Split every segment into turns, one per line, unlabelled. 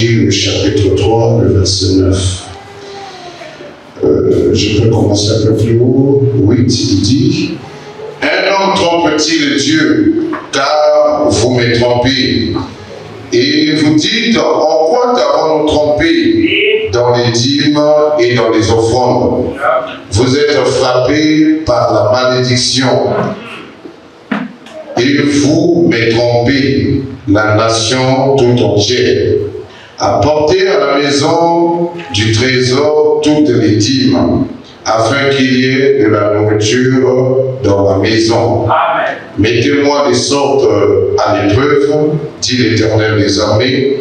Le chapitre 3, le verset 9. Je peux commencer un peu plus haut. 8, il dit: un homme trompe-t-il Dieu, car vous me trompez. Et vous dites: en quoi t'avons-nous trompé? Dans les dîmes et dans les offrandes. Vous êtes frappés par la malédiction. Et vous me trompez, la nation tout entière. Apportez à la maison du trésor toutes les dîmes, afin qu'il y ait de la nourriture dans la maison. Amen. Mettez-moi des sortes à l'épreuve, dit l'Éternel des armées,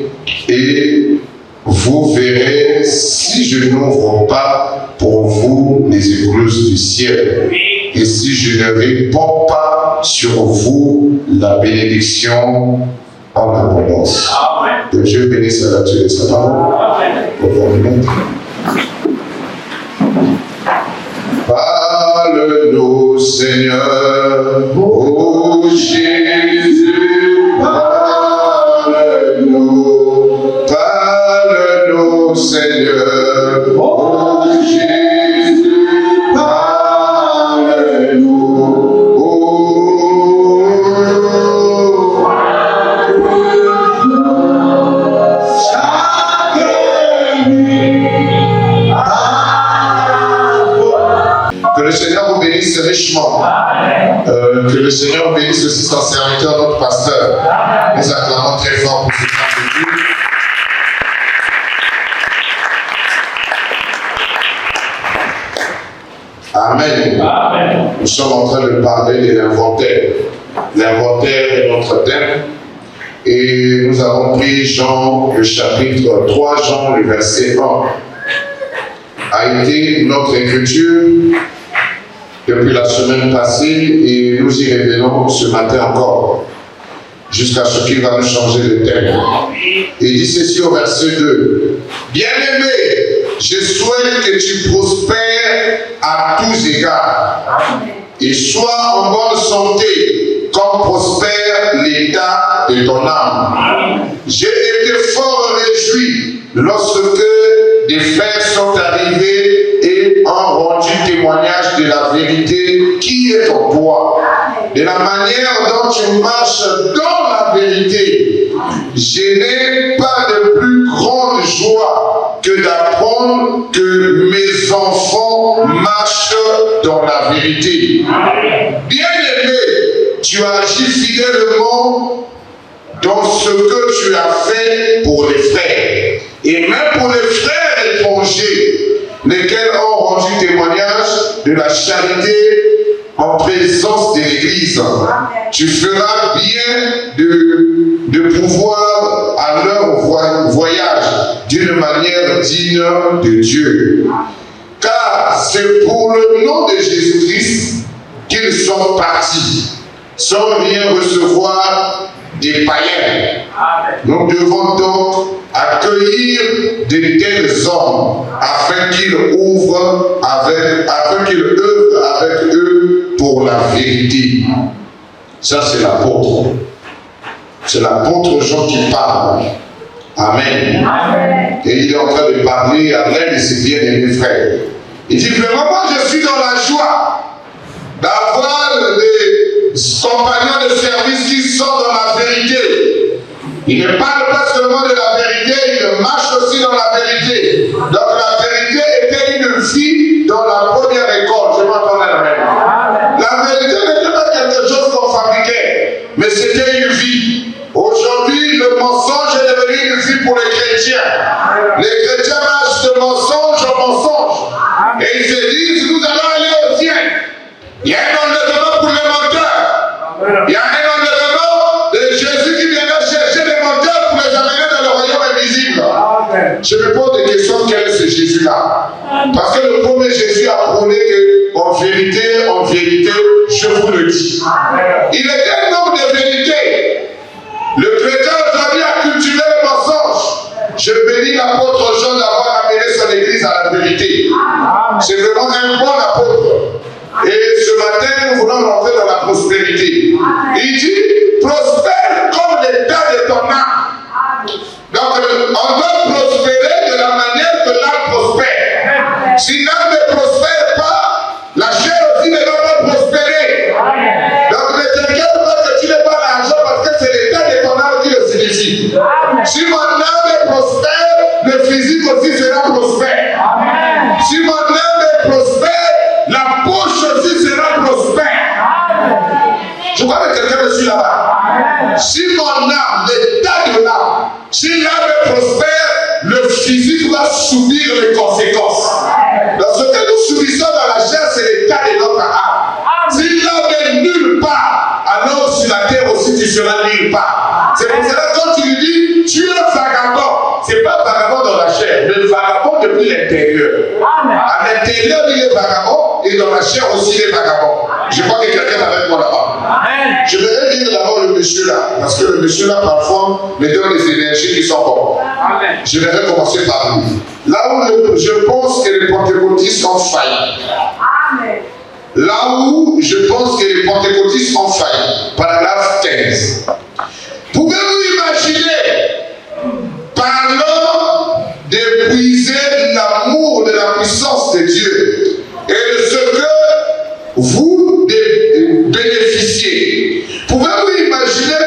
et vous verrez si je n'ouvre pas pour vous les écluses du ciel, et si je ne répands pas sur vous la bénédiction en abondance. Que Dieu bénisse la nature de sa parole. Parle-nous, Seigneur, ô Jésus, parle-nous, parle-nous, Seigneur, ô Jésus, parle-nous. Que le Seigneur vous bénisse richement. Que le Seigneur bénisse aussi son serviteur, notre pasteur. Nous acclamons très fort pour ce temps de Dieu. Amen. Amen. Nous sommes en train de parler de l'inventaire. L'inventaire est notre thème. Et nous avons pris Jean, le chapitre 3, Jean, le verset 1. A été notre écriture depuis la semaine passée et nous y revenons ce matin encore jusqu'à ce qu'il va nous changer de thème. Il dit ceci au verset 2: bien-aimé, je souhaite que tu prospères à tous égards et sois en bonne santé comme prospère l'état de ton âme. J'ai été fort réjoui lorsque des frères sont arrivés et ont rendu témoignage de la vérité qui est en toi, de la manière dont tu marches dans la vérité. Je n'ai pas de plus grande joie que d'apprendre que mes enfants marchent dans la vérité. Bien-aimé, tu agis fidèlement dans ce que tu as fait pour les frères, et même pour les frères étrangers, lesquels ont rendu témoignage de la charité en présence de l'Église. Tu feras bien de pouvoir à leur voyage d'une manière digne de Dieu. Car c'est pour le nom de Jésus-Christ qu'ils sont partis, sans rien recevoir des païens. Nous devons donc accueillir de tels hommes afin qu'ils œuvrent avec eux pour la vérité. Ça, c'est l'apôtre. C'est l'apôtre Jean qui parle. Amen. Amen. Et il est en train de parler à l'un de ses bien-aimés frères. Il dit vraiment, moi je suis dans la joie d'avoir des compagnons de service qui sont dans la vérité. Il ne parle pas seulement de la vérité, il marche aussi dans la vérité. Donc la vérité était une vie dans la première école. Je m'entends la même. La vérité n'était pas quelque chose qu'on fabriquait, mais c'était une vie. Aujourd'hui, le mensonge est devenu une vie pour les chrétiens. Les chrétiens marchent de mensonge en mensonge. Et ils se disent, nous allons aller au ciel. Il y a un enlèvement pour les menteurs. Il y a un enlèvement de Jésus qui viendra chercher les menteurs pour les amener dans le royaume invisible. Je me pose des questions, quel est ce Jésus-là? Parce que le premier Jésus a prôné qu'en vérité, je vous le dis. Il était un homme de vérité. Le chrétien aujourd'hui a cultivé le mensonge. Je bénis l'apôtre Jean d'avoir amené son église à la vérité. C'est vraiment un bon apôtre. Et ce matin, nous voulons rentrer dans la prospérité. Il dit, prospère comme l'état de ton âme. Donc, on doit subir les conséquences. Donc ce que nous subissons dans la chair, c'est l'état de notre âme. S'il n'en est nulle part, alors sur la terre aussi tu seras nulle part. C'est pour cela que quand tu lui dis, tu es vagabond, ce n'est pas vagabond dans la chair, mais vagabond depuis l'intérieur. À l'intérieur, il est vagabond, et dans la chair aussi, il est vagabond. Je crois que quelqu'un est avec moi là-bas. Je vais lire d'abord le monsieur là, parce que le monsieur là, parfois, me donne des énergies qui sont bonnes. Je vais commencer par lui. Là où je pense que les pentecôtistes ont failli. Là où je pense que les pentecôtistes ont failli. Paragraphe 15. Pouvez-vous imaginer, parlant d'épuiser l'amour de la puissance de Dieu et de ce que vous bénéficiez? Pouvez-vous imaginer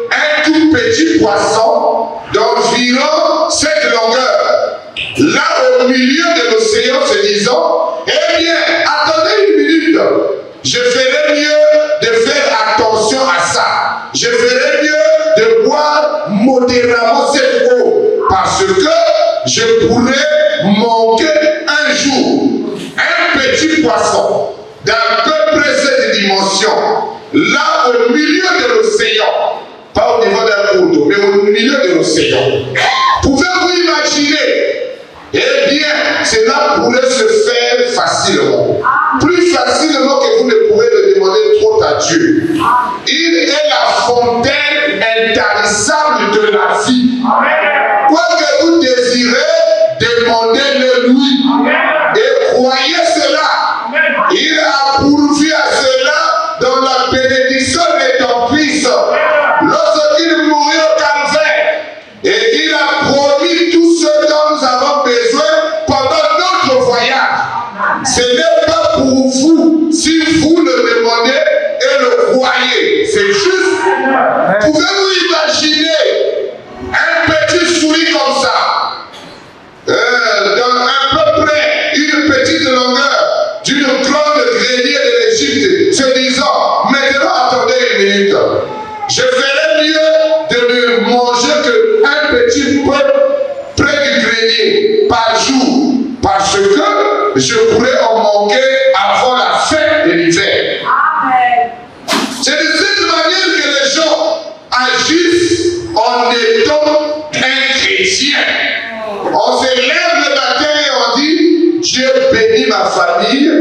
qu'un tout petit poisson d'environ cette longueur, là au milieu de l'océan, se disant, eh bien, attendez une minute, je ferais mieux de faire attention à ça. Je ferais mieux de boire modérément cette eau, parce que je pourrais manquer un jour. Un petit poisson d'à peu près cette dimension, là au milieu de l'océan, pas au niveau d'un cours d'eau, mais au milieu de l'océan. Pouvez-vous imaginer? Eh bien, cela pourrait se faire facilement. Plus facilement que vous ne pouvez le demander trop à Dieu. Il est la fontaine intarissable de la vie. Quoi que vous désirez, demandez-le lui. Et croyez cela. Il a pourvu à cela dans la bénédiction rédemptrice. Lorsqu'il mourut au calvaire, et il a promis tout ce dont nous avons besoin pendant notre voyage. Ce n'est pas pour vous, si vous le demandez et le croyez. C'est juste. Pouvez-vous imaginer un petit souris comme ça, dans à peu près une petite longueur d'une grande grenier de l'Égypte, se disant, maintenant attendez une minute, je ferais mieux de ne manger qu'un petit peu près du grenier par jour, parce que je pourrais en manquer avant la fin de l'hiver. C'est de cette manière que les gens agissent en étant un chrétien. On se lève le matin et on dit, Dieu bénit ma famille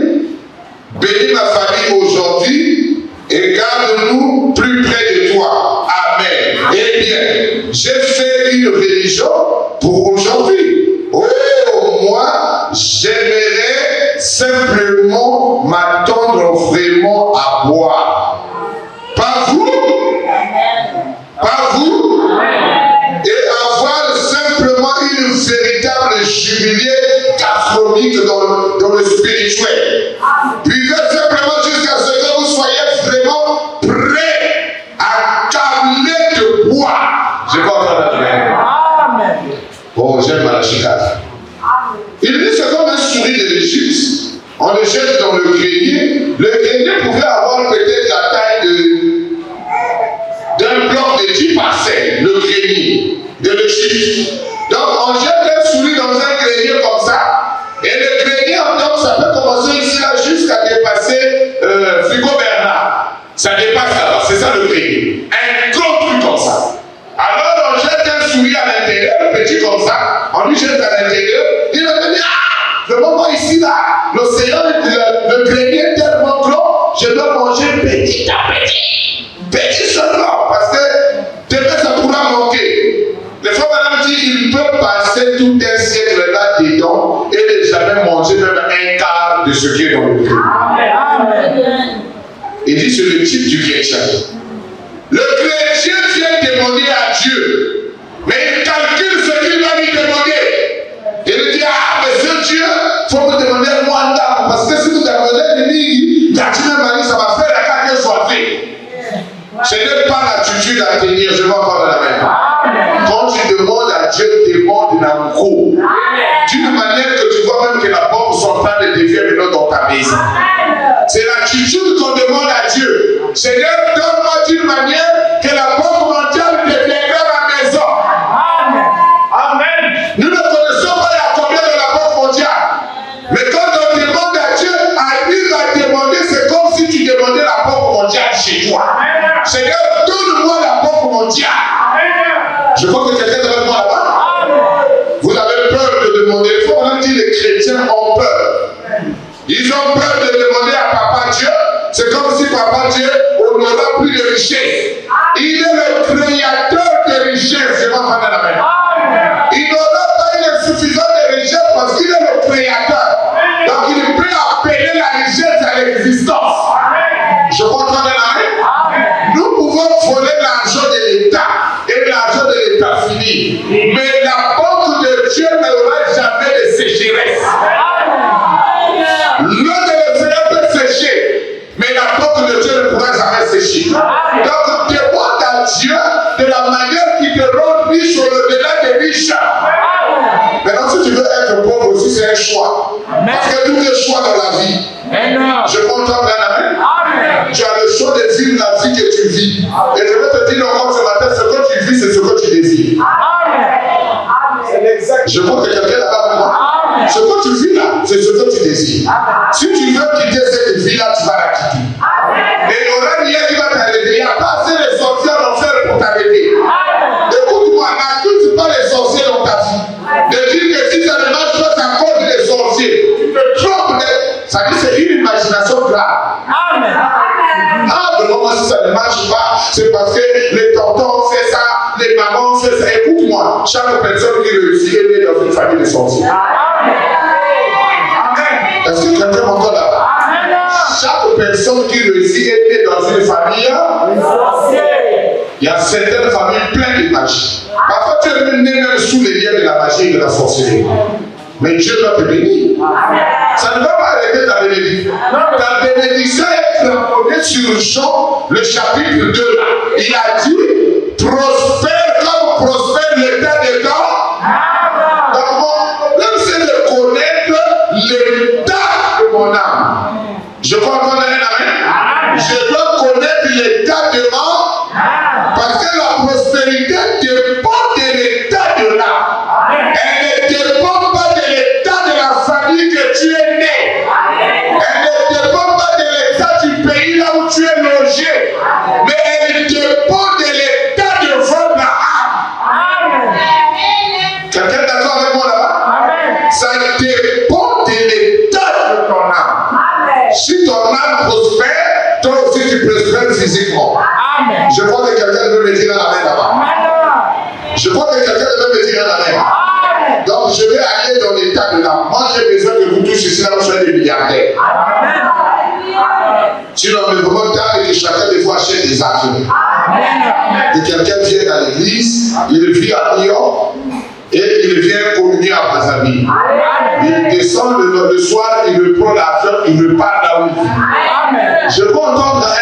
aujourd'hui et garde-nous plus près de toi. Amen. Eh bien, j'ai fait une religion pour aujourd'hui. Oh, moi, j'aimerais simplement m'attendre vraiment à boire. Pas vous? Pas vous? Et avoir simplement une véritable jubilé gastronomique dans le spirituel. Buvez simplement jusqu'à ce que vous soyez vraiment prêts à câbler de bois. Je crois qu'on a dit. Oh, j'aime Malachi 4. Il dit c'est comme un souris de l'Égypte. On le jette dans le grenier. Le grenier pouvait avoir peut-être la taille d'un bloc de 10 parcelles, le grenier de l'Égypte. Donc on jette un souris dans un grenier comme ça, et le grenier en donc ça peut commencer ici là jusqu'à dépasser Frigo Bernard. Ça dépasse là-bas, c'est ça le grenier. Un gros truc comme ça. Alors on jette un souris à l'intérieur, petit comme ça, on lui jette à l'intérieur, il va te dire, ah, le moment ici là, l'océan, le grenier est tellement gros, je dois manger petit à petit. Petit seulement, parce que demain ça pourra manquer. Les fois madame dit il peut passer tout un siècle là-dedans et ne jamais manger même un quart de ce qui est dans le grenier. Il dit c'est le type du chrétien. Le chrétien vient demander à Dieu, mais il calcule ce qu'il va lui demander. Il lui dit, ah, mais ce Dieu, il faut me demander moi d'âme, parce que si vous demandez il y a ça va faire la carrière soifée. Ce n'est pas l'attitude à tenir, je vais encore la même. Quand tu demandes à Dieu, demande l'amour. D'une manière que tu vois même que la bombe sont en train de dévier maintenant dans ta maison. C'est l'attitude qu'on demande à Dieu. Seigneur, donne-moi d'une manière que la bombe mondiale deviendra ma maison. Amen. Nous ne connaissons pas la Seigneur, donne-moi la porte mondiale. Je crois que quelqu'un est avec moi là-bas. Vous avez peur de demander. Il faut vraiment dire que les chrétiens ont peur. Ils ont peur de demander à Papa Dieu. C'est comme si Papa Dieu, on n'aura plus de richesse. Il est le créateur de richesse. Je vais prendre la main. Il n'aura pas une suffisance de richesse parce qu'il est le créateur. Donc il peut appeler la richesse à l'existence. Je comprends la main. Nous pouvons voler l'argent de l'État et l'argent de l'État fini. Mais la banque de Dieu n'aura jamais de sécheresse. L'eau de l'océan peut sécher, mais la banque de Dieu ne pourra jamais sécher. Donc demande à Dieu de la manière qu'il te rend riche au-delà des riches. Maintenant, si tu veux être pauvre aussi, c'est un choix. Parce que tout est choix dans la vie. Je comprends bien la main. Tu as le choix de vivre la vie que tu vis. Et je vais te dire encore ce matin, ce que tu vis, c'est ce que tu désires. Je crois que quelqu'un là-bas avec moi. Ce que tu vis là, c'est ce que tu désires. Si tu veux quitter cette vie-là, tu vas la quitter. Et il n'y aura rien qui va t'arrêter. Il n'y a pas assez de sorciers en enfer pour t'arrêter. Écoute-moi, n'accuse pas les sorciers dans ta vie. De dire que si ça ne marche pas, c'est à cause des sorciers. Tu te trompes. Ça dit c'est une imagination grave. Amen. Ah, vraiment, si ça ne marche pas, c'est parce que les tontons ont fait ça, les mamans ont fait ça. Écoute-moi, chaque personne qui réussit est née dans une famille de sorciers. Amen. Est-ce que quelqu'un m'entend là-bas? Chaque personne qui réussit est née dans une famille de sorciers. Il y a certaines familles pleines de magie. Parfois, tu es né même sous les liens de la magie et de la sorcellerie. Mais Dieu va te bénir. Ça ne va pas arrêter ta bénédiction. Ta bénédiction est cramponnée sur Jean, le chapitre 2. Là. Il a dit, prospère comme prospère l'état des temps. Donc mon problème, c'est de connaître l'état de mon âme. Je crois qu'on a un amen. Je dois connaître l'état de mon âme. Parce que la prospérité dépend de l'état de l'âme. Elle ne dépend pas de l'état de la famille que tu es né. Elle ne dépend pas de l'état du pays là où tu es logé. Mais elle dépend de l'état de votre âme. Quelqu'un est d'accord avec moi là-bas? Ça dépend de l'état de ton âme. Si ton âme prospère, toi aussi tu prospères physiquement. Je crois que quelqu'un veut me dire la main là-bas. Je crois que quelqu'un veut me dire la main. Donc je vais aller dans l'état de l'âme. Moi j'ai besoin que vous tous ici là vous soyez des milliardaires. Sinon on est vraiment tard et que chacun des fois achète des actions. Et quelqu'un vient dans l'église, il vit à New York et il vient communier à Brazzaville. Il descend le soir, il me prend l'argent, il me parle là où il vit. Je peux entendre un.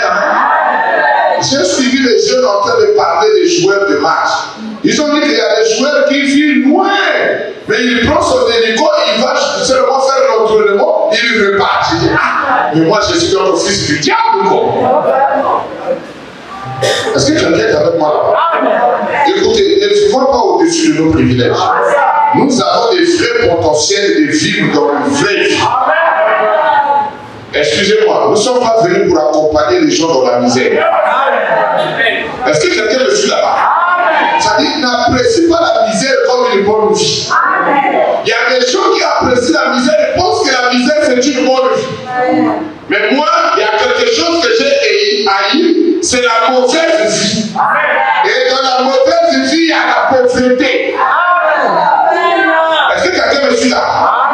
J'ai suivi les jeunes en train de parler des joueurs de match. Ils ont dit qu'il y a des joueurs qui vivent loin. Mais il prend son hélico, il va seulement faire l'entraînement, il repart. Je dis, mais moi je suis un fils du diable, quoi. Est-ce que quelqu'un est avec moi là? Écoutez, ne vivons pas au-dessus de nos privilèges. Nous avons des vrais potentiels de vivre dans une vraie vie. Excusez-moi, nous ne sommes pas venus pour accompagner les gens dans la misère. Est-ce que quelqu'un me suit là-bas? Ça dit, n'apprécie pas la misère comme une bonne vie. Il y a des gens qui apprécient la misère et pensent que la misère c'est une bonne vie. Mais moi, il y a quelque chose que j'ai haï, c'est la mauvaise vie. Et dans la mauvaise vie, il y a la pauvreté. Est-ce que quelqu'un me suit là?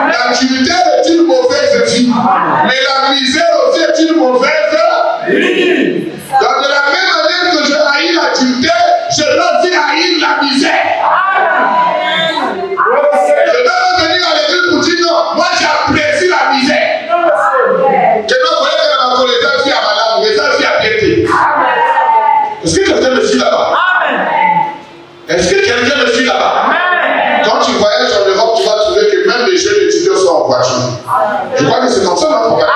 L'adultère est une mauvaise vie. Mais la misère aussi est une mauvaise vie. Donc de la même manière que je haïs l'adultère, je dois aussi haïr la misère. Je dois venir à l'église pour dire non, moi j'apprécie la misère. Que non, vous voyez que dans ma connaissance, vie à malade, mais ça, vie à piété. Est-ce que quelqu'un me suit là-bas? Est-ce que quelqu'un me suit là-bas? Quand tu voyages en Europe, tu vas trouver que même les jeunes étudiants sont en voiture. Je crois que c'est comme ça notre problème.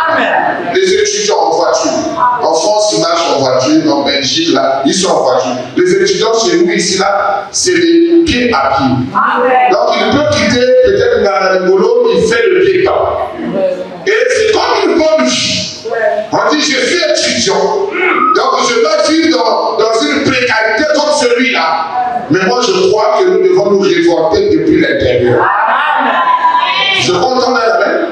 Les étudiants en voiture. En France, ils marchent en voiture. En Belgique, là, ils sont en voiture. Les étudiants chez nous, ici, là, c'est des pieds à pied. Donc, il peut quitter peut-être dans la rigolo, il fait le piéton. Et c'est comme une bonne vie. On dit, je suis étudiant. Donc, je dois vivre moi je crois que nous devons nous révolter depuis l'intérieur. Je comprends l'amen.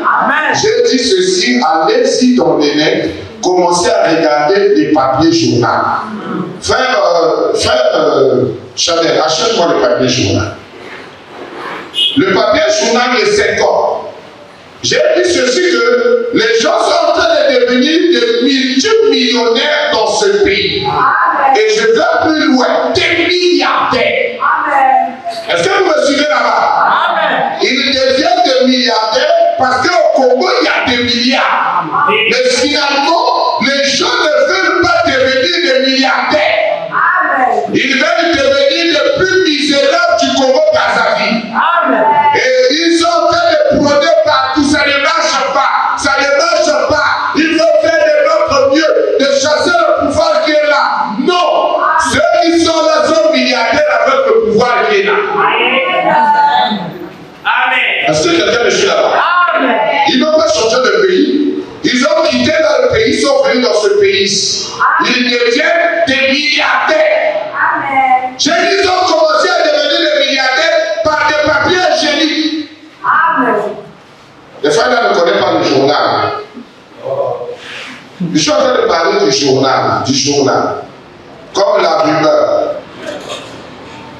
J'ai dit ceci, allez-y dans les nets, commencez à regarder les papiers journal. Frère Chanel, achète-moi le papier journal. Le papier journal, les 5 ans. J'ai dit ceci que les gens sont en train de devenir des multimillionnaires dans ce pays. Amen. Et je vais plus loin, des milliardaires. Amen. Est-ce que vous me suivez là-bas? Amen. Ils deviennent des milliardaires parce qu'au Congo, il y a des milliards. Amen. Mais finalement, les gens ne veulent pas devenir des milliardaires. Amen. Ils veulent devenir les plus misérables du Congo-Brazzaville. Amen. Et ils sont en train de prôner partout, ça ne marche pas, ça ne marche pas. Il faut faire de notre mieux, de chasser le pouvoir qui est là. Non, ceux qui sont là sont milliardaires avec le pouvoir qui est là. Amen. Est-ce que quelqu'un me suit là-bas? Amen. Ils n'ont pas changé de pays. Ils ont quitté dans le pays, ils sont venus dans ce pays. Ils deviennent des milliardaires. Amen. J'ai dit qu'ils ont commencé à devenir des milliardaires par des papiers hygiéniques. Amen. Les frères là ne connaissent pas le journal. Je suis en train de parler du journal. Comme la rumeur.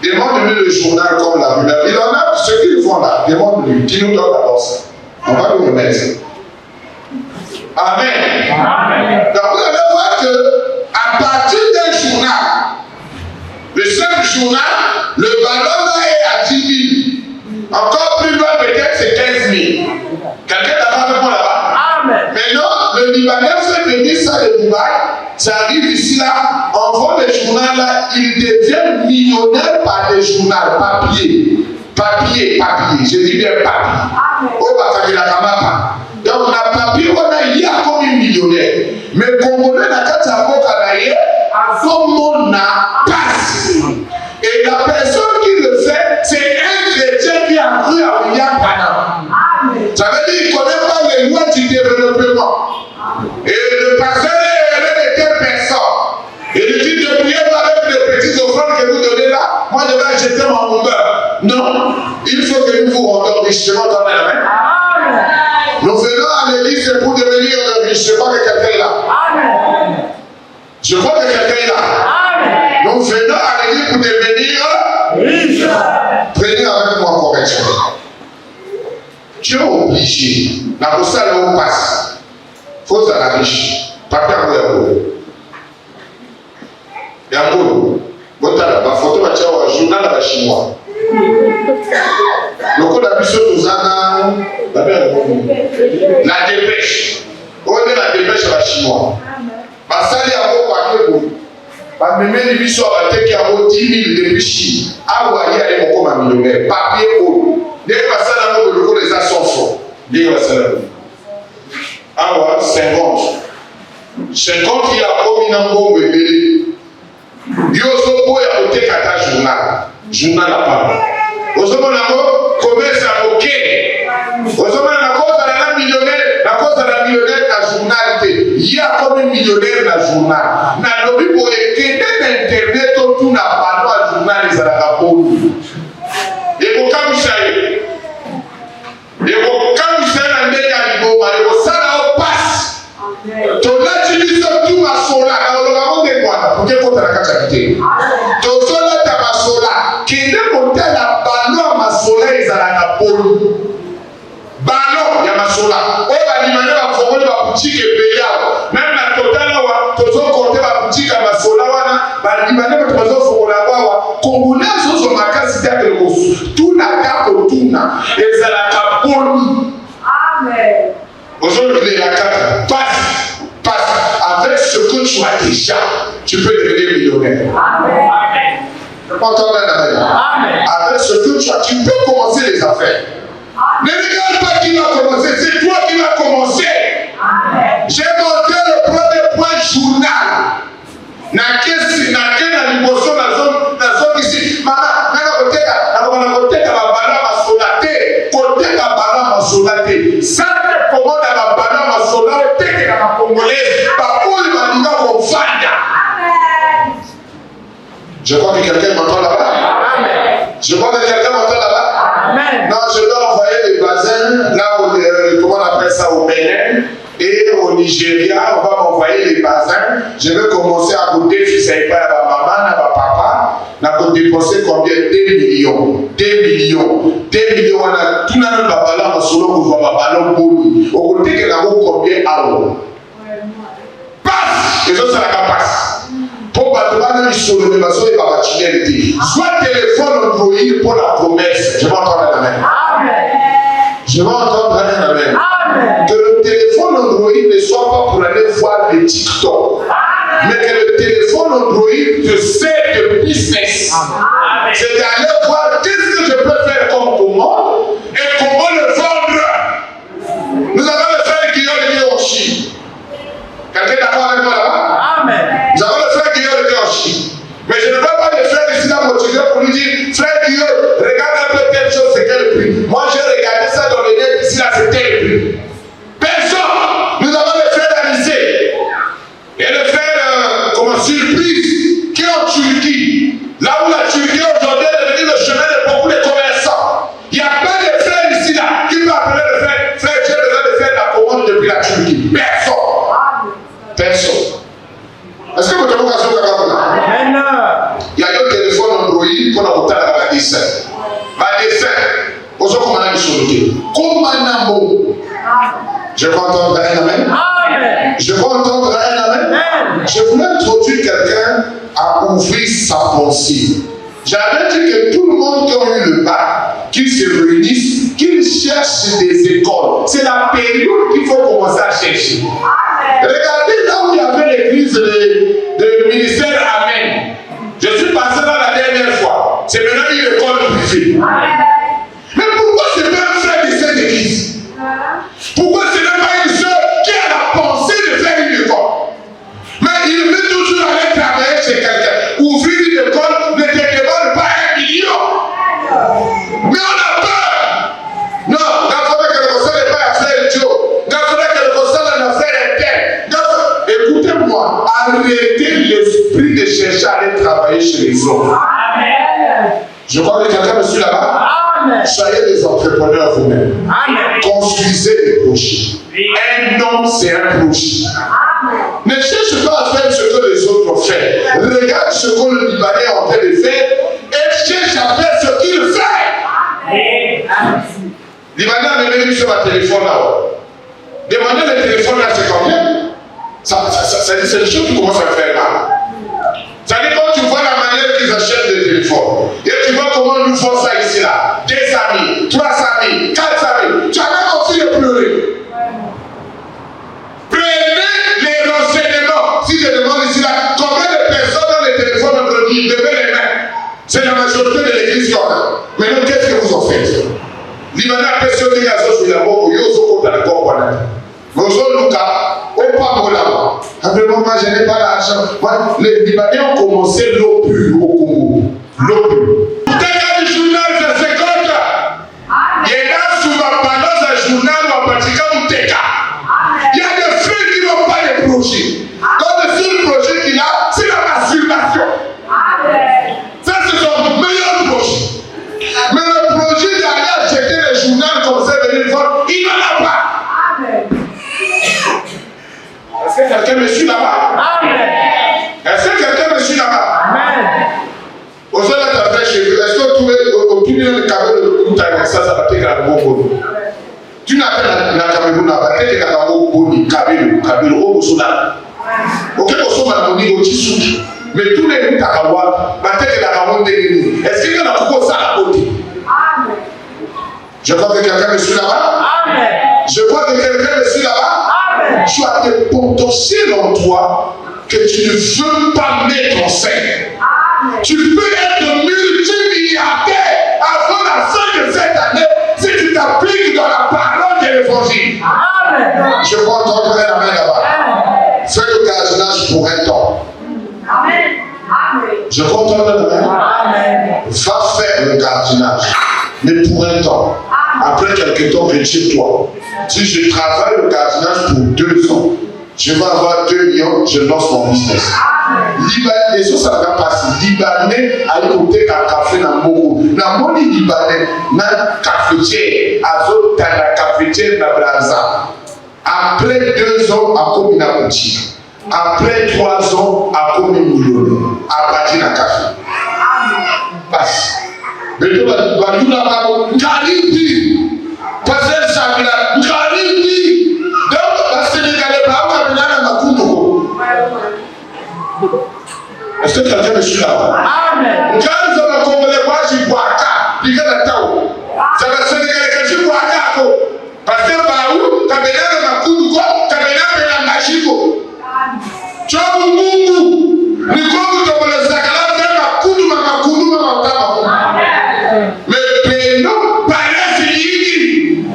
Demande-lui le journal comme la rumeur. Il en a ce qu'ils font là. Demande-lui. Qui nous donne d'abord ça. On va nous remettre. Amen. Amen. Donc vous allez voir que à partir d'un journal, le simple journal, le ballon là est à 10 000. Encore plus loin, peut-être c'est 15 000. Quelqu'un d'abord avec moi là-bas? Amen. Maintenant, le Libanais fait venir ça de Dubaï, ça arrive ici là, on voit les journaux là, ils deviennent millionnaires par des journaux, papier. Je dis bien papier. Oh, bah, ça ne pas. Donc, la papier, on a y a comme un millionnaire. Mais Congolais, n'a qu'à savoir qu'à à son monde n'a passe. Et la personne qui le fait, c'est un chrétien qui a cru à William Branham. Ça veut dire qu'il ne connaît pas les lois du développement. Et le pasteur est de telle personne. Et il dit de prier avec les petites offrandes que vous donnez là, moi je vais acheter mon beurre. Non, il faut que nous vous rendions richement dans la main. Nous venons à l'église pour devenir riches. Je crois que quelqu'un est là. Amen. Je crois que quelqu'un est là. Amen. Nous venons à l'église pour devenir riches. Prenez avec moi correction. Tu es obligé. La poste où passe. Faut à la riche. Papier à vous. Et en gros, votre photo va tirer au journal à la chinois. Le code d'habitude nous a la dépêche. On est la dépêche à la chinois. Ma salle à vos papiers. Ma mémé lui soit à la tête qui a 10 000 depuis Chine. Ah, vous voyez, elle est comme un millionnaire. Papier haut. Dès que ma salle à vos, le code des actions sont. Dès que ma salle à vous. Ah, ouais, 50. 50 qui a commis un bon bébé. Yosobo ya côté kata journal à part. Osomo nango commerce à moquer. Osomo nango la millionnaire na journal te. Il y a comme millionnaire na journal. Na lobi pour écrire internet tout na panneau à journal les alakapolu. Et pour kamusaye. Et pour kamusaye na ndenge ya liboma, et pour ça na passe. Tola tu tout ma sola. Pour que la cachette. Tozola tabasola. Qui ne monte la ballon à ma soleil à la polo. Ballon ya ma sola. Oh la limane va former la boutique et payer. Même la totale là, tozo compter la boutique à ma sola wana. La limane va tozo former la wa. Congolais sont ma case d'être tout la carte tourna et ça la capole. Amen. Aujourd'hui la carte passe. Avec ce que tu as déjà, tu peux devenir millionnaire. Amen. Amen. Avec ce que tu as, tu peux commencer les affaires. Amen. Ne regarde pas qui va commencer, c'est toi qui vas commencer. Amen. J'ai montré le premier point journal. Na l'émotion dans la zone ici. Maman, côté ça te commande à la banane à sola, au tête de la congolaise, par où il va dire qu'on fanda. Je crois que quelqu'un m'entend là-bas. Nigeria, on va m'envoyer les bazins, je vais commencer à coûter, si ça n'est pas la maman, la papa, on a dépensé combien? 2 millions. 2 millions. 2 millions, on a tout le monde en solo pour voir ballon boni. Au côté que la combien à l'eau. Passe! Les autres, ça n'a pas passe. Pour battre les solo, les bateaux et la matinalité. Soit téléphone Android pour la promesse. Je vais entendre la main. Je vais entendre la main. Que le téléphone Android ne soit pas pour aller voir les TikTok. Mais que le téléphone Android te sert de business. C'est d'aller voir qu'est-ce que je peux faire comme commande et comment le vendre. Nous avons le frère Guillaume qui est en Chine. Quelqu'un est d'accord avec moi là-bas? Amen. Nous avons le frère Guillaume qui est en Chine. Mais je ne veux pas le frère ici la motiver pour lui dire, frère Guillaume, regarde un peu telle chose, c'est quel prix. Moi j'ai regardé ça dans le net, ici là c'est tel prix. Personne. Nous avons le frère d'Anissé. Et le frère, Surprise, qui est en Turquie. Là où la Turquie aujourd'hui est devenue le chemin de beaucoup de commerçants. Il y a plein de frères ici là qui peuvent appeler le frère, j'ai besoin de faire la commande depuis la Turquie. Personne. Personne. Est-ce que vous avez l'occasion de regarder? Il y a un téléphone Android qu'on a monté à la dessin. Ma dessin, vous savez comment on a mis comment on je veux entendre un amen. Je veux entendre un amen. Je voulais introduire quelqu'un à ouvrir sa pensée. J'avais dit que tout le monde qui a eu le bac, qu'ils se réunissent, qu'ils cherchent des écoles. C'est la période qu'il faut commencer à chercher. Regardez là où il y avait l'église de ministère Amen. Je suis passé là la dernière fois. C'est maintenant une école privée. Mais pourquoi c'est pas un frère de cette église? Pourquoi ce n'est pas une soeur qui a la pensée de faire une école? Mais il veut toujours aller travailler chez quelqu'un. Ouvrir une école ne te demande pas 1 million. Mais on a peur. Non, il faudrait que le conseil n'est pas affaire Dieu. Il faudrait que le conseil est une affaire interne. Écoutez-moi, arrêtez l'esprit de chercher à aller travailler chez les hommes. Je crois que quelqu'un me suit là-bas. Soyez des entrepreneurs vous-même. Construisez des projets. Un homme, c'est un projet. Ne cherche pas à faire ce que les autres font. Regarde ce que le Libanais est en train de faire et cherche à faire ce qu'il fait. Libanais a même mis sur ma téléphone là-haut. Demandez le téléphone là, c'est combien? C'est des choses qui commencent à faire là. Ça dit quand tu vois la manière qu'ils achètent des téléphones, et tu vois comment nous font ça ici là, 2 000, 3 000, 4 000, tu as même envie de pleurer. Prenez les renseignements. Si je demande ici là, combien de personnes dans les téléphones aujourd'hui, levez les mains. C'est la majorité de l'église qui en a. Maintenant, qu'est-ce que vous en faites? Libanais a personne qui a sur la mort, il y a aussi contre la corps. Bonjour Lucas, au pas pour là-bas. Vraiment, moi je n'ai pas l'argent. Les Libanais ont commencé l'eau pure au Congo. L'eau pure. T'as du journal, c'est 50. Il y a souvent pendant un journal ou en pratiquant un TK. Il y a des frères qui n'ont pas de projet. Donc le seul projet qu'il a, c'est la masturbation. Ça, c'est son meilleur projet. Mais le projet d'aller acheter les journaux comme ça, venir voir, il n'en a pas. Est-ce que quelqu'un me suit là-bas? Amen. Est-ce que quelqu'un me suit là-bas? Amen. Au sein de ta fraîche, est-ce que tu veux obtenir le cabot de Taïwan? Ça va te faire un bon bon. Tu n'as pas la Cameroun là-bas, tu n'as pas un bon bon, Kabilo, au Bosola. Ok, au sommet, on dit au Tissou. Mais tous les gens Takawa, est-ce qu'il y a un peu ça à côté? Amen. Je crois que quelqu'un me suit là-bas. Amen. Je crois que quelqu'un me suit là-bas. Amen. Tu as des potentiels en toi que tu ne veux pas mettre en scène. Amen. Tu peux être multimilliardaire avant la fin de cette année si tu t'appliques dans la parole de l'évangile. Amen. Je crois entendre la main là-bas. Fais le gardiennage pour un temps. Amen. Amen. Je crois entendre la main. Amen. Va faire le gardiennage, mais pour un temps. Après quelques temps, retire-toi. Si je travaille le gardiennage pour 2 ans, je vais avoir 2 millions, je lance mon business. Libanais, ça va passer. Libanais, à l'écouter un café dans Mogo. Dans mon Libanais, dans cafetière, à la cafetière dans Braza. Après 2 ans, à comme une aboutie. Après 3 ans, à comme une moulone. À bâtir la café. Passe. Mais tu vas nous la Karibi. Passer ça, Karibi. Donc, parce que les Sénégalais, pas où on a est-ce que quelqu'un me suit là-bas? Amen. Quand nous avons Congolais, moi, j'y bois à cas. Il y a la tao. Ça va se dégager que j'y bois à cas. Parce que, bah, où, t'as bien la coup, t'as bien la magie. Tu as un mou. Mais quand vous avez le zakala, t'as la coup, ma coup, mais payons, paraît, c'est ici.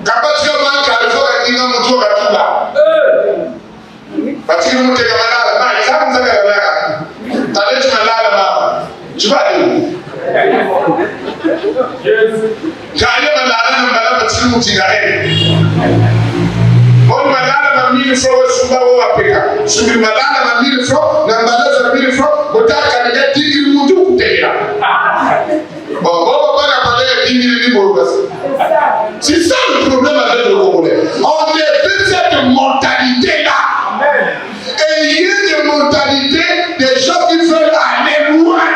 Capaz que moi, Californie, il y a mon tour à tout là. Parce que nous, t'es comme là, ça nous a fait là. T'as dit, tu m'as là, tu vas aller où? J'allais me là, parce que nous, tu vas aller. On m'a là, 1000 francs, je suis là au Apeka. Je suis là, 1000 francs, je suis 1000 francs, je suis 10 000 francs, c'est ça le problème avec le Congolais. On est de cette mentalité-là. Et il y a des mentalités des gens qui veulent aller loin,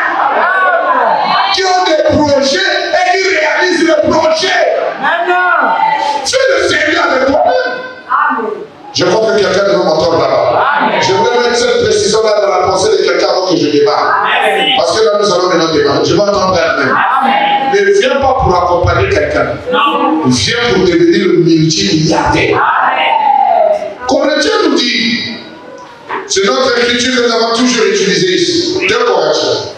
qui ont des projets et qui réalisent les projets. Fais le sérieux avec toi-même. Je crois que quelqu'un devrait m'entendre là-bas. Je voudrais mettre cette précision-là dans la pensée de quelqu'un avant que je démarre. Parce que là, nous allons maintenant démarrer. Je vais entendre elle-même. Ne viens pas pour accompagner quelqu'un. Viens pour devenir le multimilliardaire. Comme le Dieu nous dit, c'est notre écriture que nous avons toujours utilisée ici. 2 Corinthiens.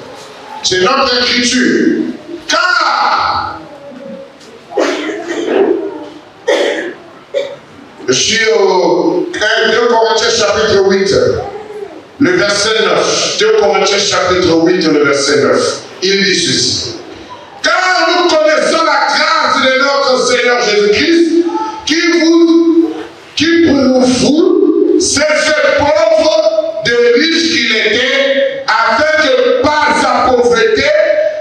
C'est notre écriture. Car je suis au 2 Corinthiens chapitre 8, le verset 9. 2 Corinthiens chapitre 8, le verset 9. Il dit ceci. Car nous connaissons la grâce de notre Seigneur Jésus-Christ, qui pour vous s'est fait pauvre de riche qu'il était, afin que par sa pauvreté,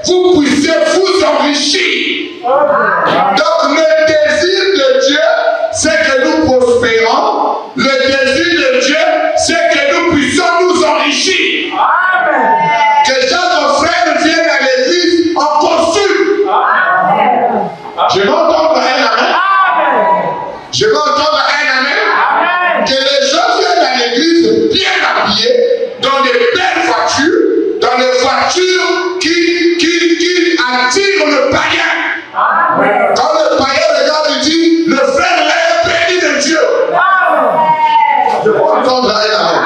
vous puissiez vous enrichir. Donc le désir de Dieu, c'est que nous prospérons. Le désir de Dieu, c'est que nous puissions nous enrichir. Amen. Que chaque frère vienne à l'église en costume. Je vais entendre un amen. Je vais entendre un amen. Que les gens viennent à l'église bien habillés, dans des belles voitures, dans des voitures qui attirent le païen. Quand le païen regarde, il dit, le frère là est béni de Dieu. Je vais entendre un amen.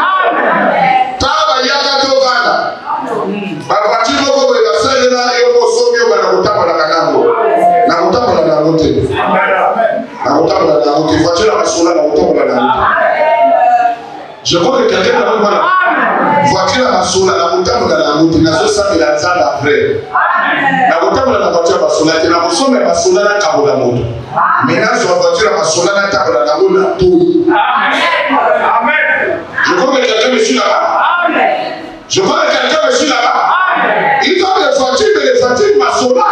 Ma voiture, je crois que quelqu'un n'a pas voiture à la sola, la montagne dans la route, la sosa de la zone après. La montagne dans la voiture à la sola, la motion mais la sola na cabo la moto. Maintenant sur la voiture à la sola na cabo la moto la tout. Amen. Je crois que quelqu'un me suit là-bas. Amen. Je crois que quelqu'un me suit là-bas. Amen. Il faut les voitures, mais les voitures ma sola.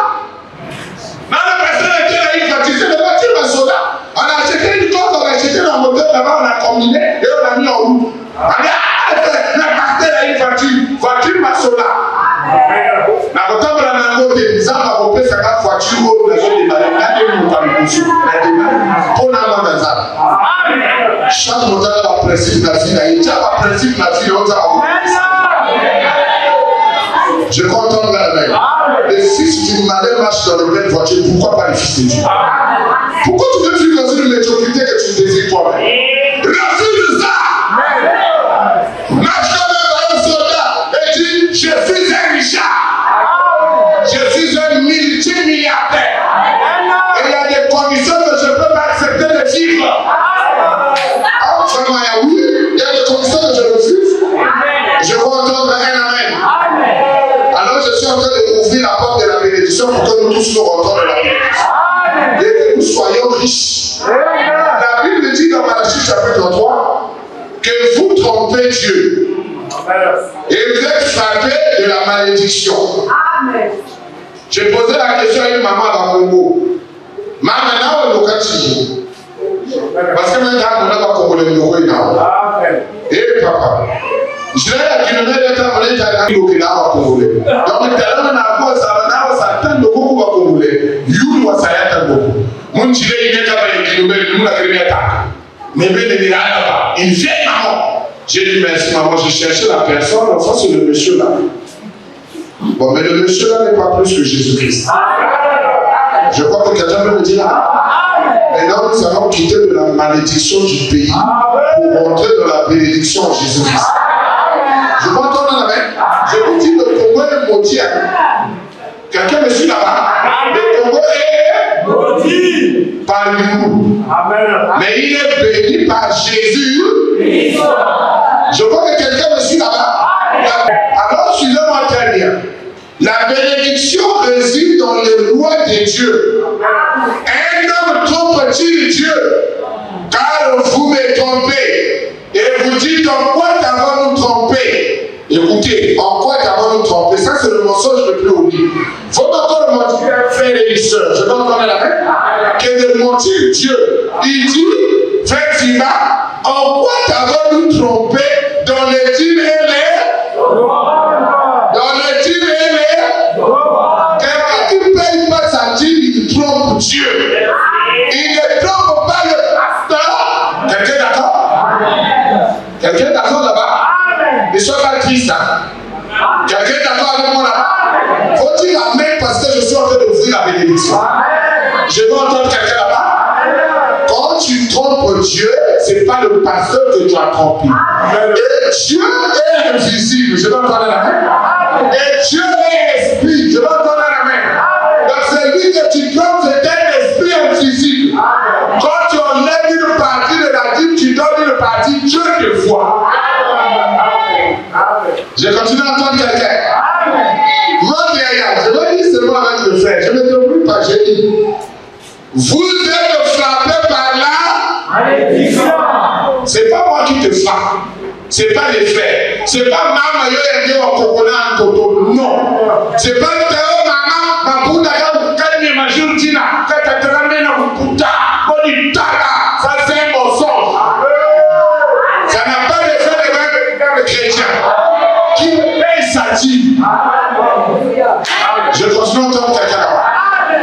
Dans la personne qui a une voiture, c'est les voitures ma sola. On a acheté une corde, on a acheté un moteur là-bas, on a combiné et on a mis en route. On a la a une voiture masola. Na kotamba na ngote nzamba kopesa ka voiture ou la zone de malade na de mukamusu. Na de pona mama nzamba. Amen. Chaque moteur a principe na vie na il a principe na vie on Je contente la main. Les fils du malin marchent dans de belles voitures, pourquoi pas les fils de Dieu? Pourquoi tu veux vivre dans une médiocrité que tu désires toi-même? Refuse ça! Marche comme un soldat et dis, je suis un richard. Je suis un multimilliardaire. Et il y a des conditions que je ne peux pas accepter de vivre. Oui, il y a des conditions que je refuse. Je veux entendre un amen. Alors je suis en train d'ouvrir la porte de la bénédiction pour que nous tous nous rentrons dans la bénédiction. Et que nous soyons riches. La Bible dit dans Malachie chapitre 3 que vous trompez Dieu. Et vous êtes frappés de la malédiction. J'ai posé la question à une maman dans le Congo. Maman, maintenant, on est au Kati. Parce que maintenant, Je l'ai à kilomètre de temps, on est à l'Okinawa congolais. Donc, le talent n'a pas ça attend de beaucoup à congolais. You was à attendre beaucoup. Mon chile, il est à kilomètre, nous la créé à mais bien, il est là-bas. Il vient maman. J'ai dit, merci maman, je cherchais la personne, enfin, c'est le monsieur là. Bon, mais le monsieur là n'est pas plus que Jésus-Christ. Je crois que quelqu'un peut me dire là. Maintenant, nous allons quitter de la malédiction du pays pour entrer dans la bénédiction de Jésus-Christ. Je peux entendre la main. Je vous dis, le Congo est maudit. Quelqu'un me suit là-bas. Le Congo est maudit par nous. Mais il est béni par Jésus. Je crois que quelqu'un me suit là-bas. Alors, suivez-moi très bien. La bénédiction réside dans les lois de Dieu. Un homme trompe-t-il Dieu? Car vous me trompez. Et vous dites, en quoi t'avons-nous trompé? Écoutez, en quoi t'avons-nous trompé? Ça, c'est le mensonge le plus horrible. Faut encore mentir, frère et sœur. Je vais entendre la main. Que de mentir Dieu. Il dit, effectivement, en quoi t'avons-nous trompé dans les dîmes et les... Dans les dîmes et les... Quelqu'un qui ne paye pas sa dîme, il trompe Dieu. Il ne trompe pas le pasteur. Quelqu'un d'accord? Quelqu'un d'accord là-bas? Ne sois pas triste. Quelqu'un d'accord avec moi là-bas? Faut-il amen parce que je suis en train d'ouvrir la bénédiction. Je veux entendre quelqu'un là-bas. Quand tu trompes Dieu, ce n'est pas le pasteur que tu as trompé. Et Dieu est invisible. Je veux entendre la main. Et Dieu est esprit. Je veux entendre la main. Donc c'est lui que tu trompes, c'est un esprit invisible. Quand tu enlèves une partie de la dîme, tu donnes une partie, Dieu te voit. Je continue à entendre quelqu'un. Je vais dire seulement avec le frère. Je ne me débrouille pas, j'ai dit. Vous êtes frappés par la malédiction. C'est pas moi qui te frappe. C'est pas les frères. C'est pas maman yo yenge wa kokona toto. Non. C'est pas teo maman mabuda ya kani majurtina katatrame na kuputa boni tala. Ça c'est un mensonge. Ça n'a pas de fait avec le chrétien qui paye sa dîme. Je continue à entendre quelqu'un là-bas.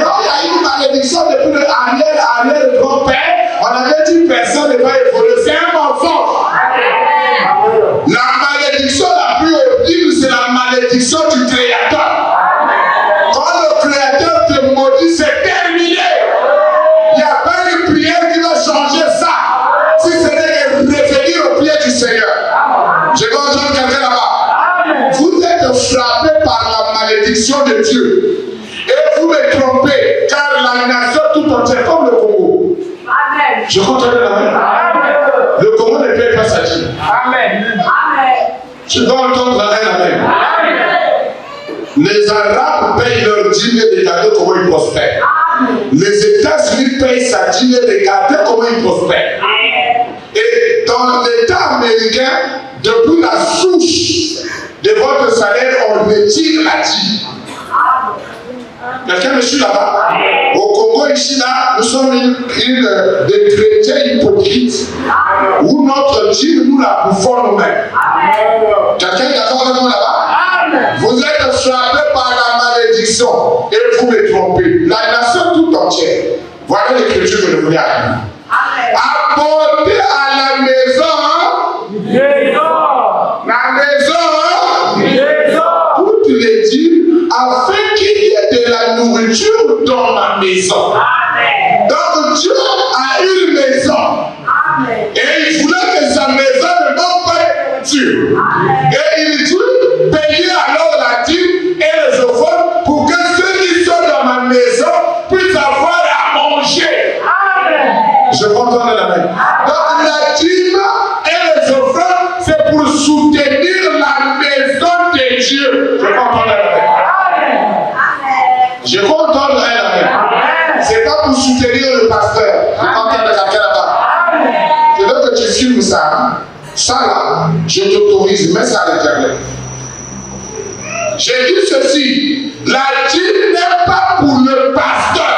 Non, il y a une malédiction depuis le arrière-grand-père. On avait dit personne ne va évoluer. C'est un mensonge. La malédiction la plus horrible, c'est la malédiction du Créateur. Quand le Créateur te maudit, c'est terminé. Il n'y a pas une prière qui va changer ça. Si ce n'est que revenir au pied du Seigneur. Je vais entendre quelqu'un là-bas. Vous êtes frappés par la malédiction de Dieu. Et vous me trompez, car la nation tout entière, comme le Congo. Amen. Je continue la main. Le Congo ne paye pas sa dîme. Amen. Je dois entendre la main. Les Arabes payent leur dîme et regardez comment ils prospèrent. Les États-Unis payent sa dîme et regardez comment ils prospèrent. Et dans l'État américain, depuis la souche de votre salaire, on retire la dîme. Quelqu'un me suit là-bas? Au Congo, ici, là, nous sommes des chrétiens hypocrites où notre dîme, nous la bouffons nous-mêmes. Quelqu'un est d'accord avec moi là-bas? Vous êtes frappés par la malédiction et vous me trompez. La nation tout entière. Voilà l'écriture que je voulais apprendre. Apportez à la maison, la maison, toutes les dîmes afin qu'il y ait de la nourriture dans ma maison. Amen. Donc Dieu a une maison. Amen. Et il voulait que sa maison ne manque pas de nourriture. Et il dit, payez alors la dîme et les offrandes pour que ceux qui sont dans ma maison puissent avoir à manger. Amen. Je comprends la main. Donc la dîme et les offrandes, c'est pour soutenir la maison de Dieu. Je comprends la main. Je peux entendre la main. C'est pas pour soutenir le pasteur. Je peux entendre quelqu'un là-bas. Je veux que tu filmes ça. Ça là, je t'autorise, mets ça à l'Éternel. J'ai dit ceci. La dîme n'est pas pour le pasteur.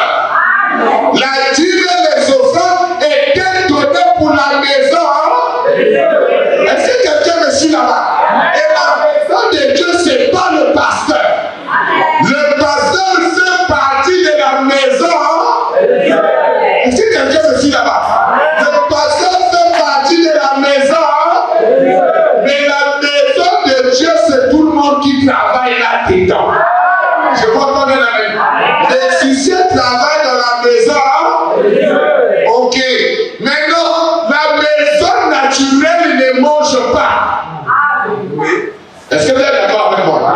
La dîme et les offrandes étaient données pour la maison. Est-ce que quelqu'un me suit là-bas? Est-ce que quelqu'un me suit là-bas? Le pasteur fait partie de la maison. Mais la maison de Dieu, c'est tout le monde qui travaille là-dedans. Je crois qu'on est là. Les sorciers travaillent dans la maison. Ok. Maintenant, la maison naturelle ne mange pas. Est-ce que vous êtes d'accord avec moi?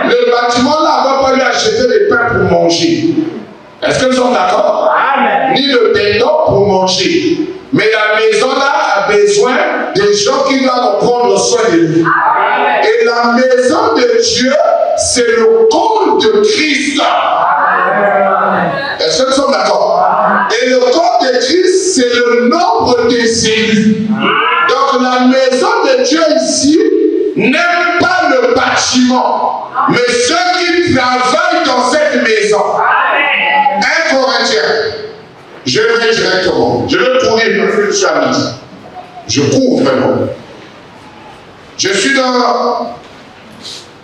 Le bâtiment là, on ne va pas lui acheter des pains pour manger. Est-ce que nous sommes d'accord? Ni le béton pour manger. Mais la maison là a besoin des gens qui doivent prendre soin de lui. Et la maison de Dieu, c'est le corps de Christ. Est-ce que nous sommes d'accord? Et le corps de Christ, c'est le nombre des élus. Donc la maison de Dieu ici n'aime pas le bâtiment, mais ceux qui travaillent dans cette maison. 1 Corinthiens. Je vais directement. Je vais courir parce que je suis à midi. Je cours vraiment. Je suis dans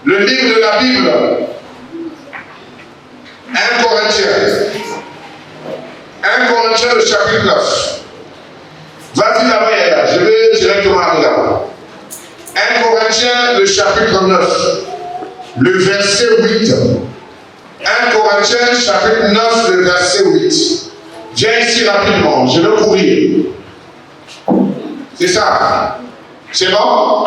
le livre de la Bible. 1 Corinthiens. 1 Corinthiens, le chapitre 9. Vas-y là-bas, il est là. Je vais directement aller là-bas. 1 Corinthiens, le chapitre 9. Le verset 8. 1 Corinthiens, chapitre 9, le verset 8. Viens ici rapidement, je vais courir. C'est ça. C'est bon?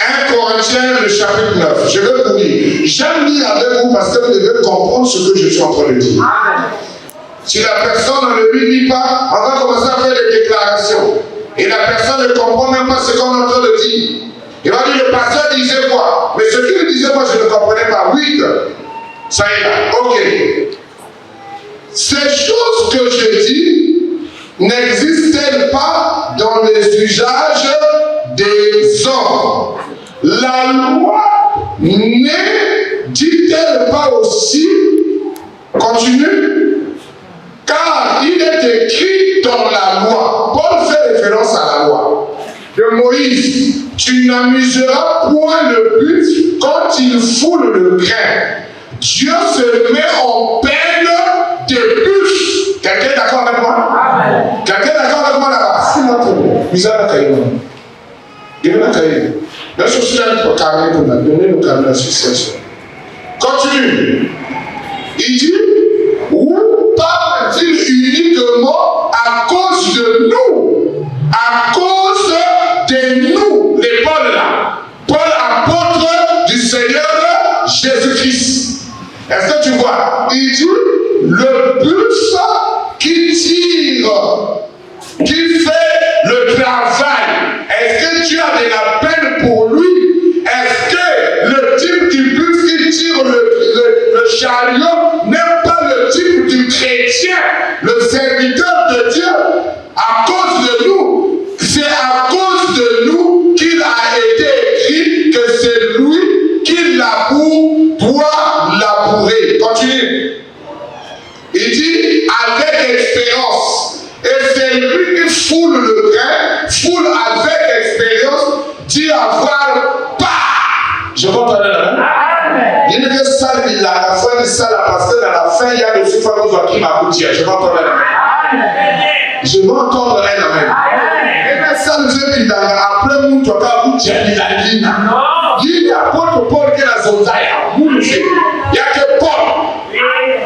1 Corinthiens, le chapitre 9. Je vais courir. J'aime lire avec vous parce que vous devez comprendre ce que je suis en train de dire. Si la personne ne lui dit pas, on va commencer à faire des déclarations. Et la personne ne comprend même pas ce qu'on est en train de dire. Il va dire, le pasteur disait quoi? Mais ce qu'il disait, moi, je ne comprenais pas. 8. Ça y est là. Ok. Ces choses que je dis n'existent pas dans les usages des hommes. La loi ne dit-elle pas aussi, continue, car il est écrit dans la loi, Paul fait référence à la loi de Moïse, tu n'amuseras point le buffle quand il foule le grain. Dieu se met en peine de buffle. Quelqu'un est d'accord avec moi? Quelqu'un est d'accord avec moi là-bas? C'est notre misère à Caïman. Il y a un cahier. Même si je suis pour carré pour donner le carnet d'assistance. Continue. Il dit, où parle-t-il uniquement à cause de nous? À cause de nous, les Paul là. Paul, apôtre du Seigneur Jésus-Christ. Est-ce que tu vois? Il dit, le bus qui tire, qui fait le travail, est-ce que tu as de la peine pour lui? Est-ce que le type du bus qui tire le chariot n'est pas le type du chrétien, le serviteur de Dieu? À cause de nous, c'est à cause de nous qu'il a été écrit que c'est lui qui laboure doit labourer. Continue. Il dit avec expérience. Et c'est lui qui foule le grain, foule avec expérience, dit avoir pas. Je m'entends là. Il y a une salle de la fin de salle parce que dans la fin, il y a le souffle qui m'a coûté. Je m'entends là. Je vais entendre un amen. Et ça nous est dit après nous, tu as coûté à l'île. Il y a Paul qui est la zone d'ailleurs. Il n'y a que Paul.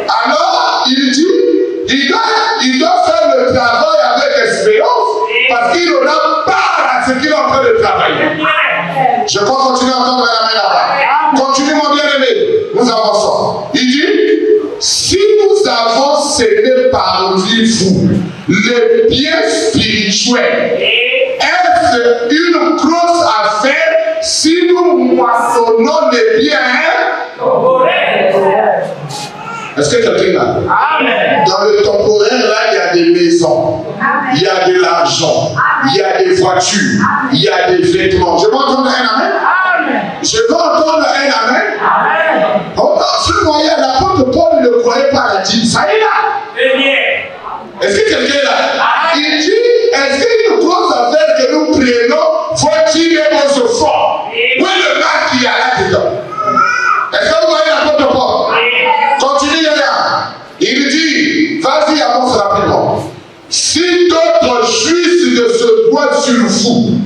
Alors, il dit, il doit faire le travail avec espérance parce qu'il aura part à ce qu'il est en train de travailler. Je crois continuer à entendre la main là-bas. Continue mon bien-aimé. Nous avançons. Il dit, si nous avons cédé parmi vous le bien spirituel, est-ce une grosse affaire si nous moissonnons les biens? Est-ce que quelqu'un là? Dans le temporaire, là, il y a des maisons, il y a de l'argent, il y a des voitures, il y a des vêtements. Je veux entendre un amen? Je veux entendre un amen? Oh, ce moyen, l'apôtre Paul ne croyait pas à la dîme. Ça y est là. Est-ce que quelqu'un est là? Il dit, est-ce qu'il y a une grosse affaire que nous prenons, faut-il vos efforts? Où est le mal qu'il y a là-dedans? Est-ce que vous voyez l'apôtre Paul? Continue, là. Il dit, vas-y, avance rapidement. Si d'autres jouissent de ce droit sur vous,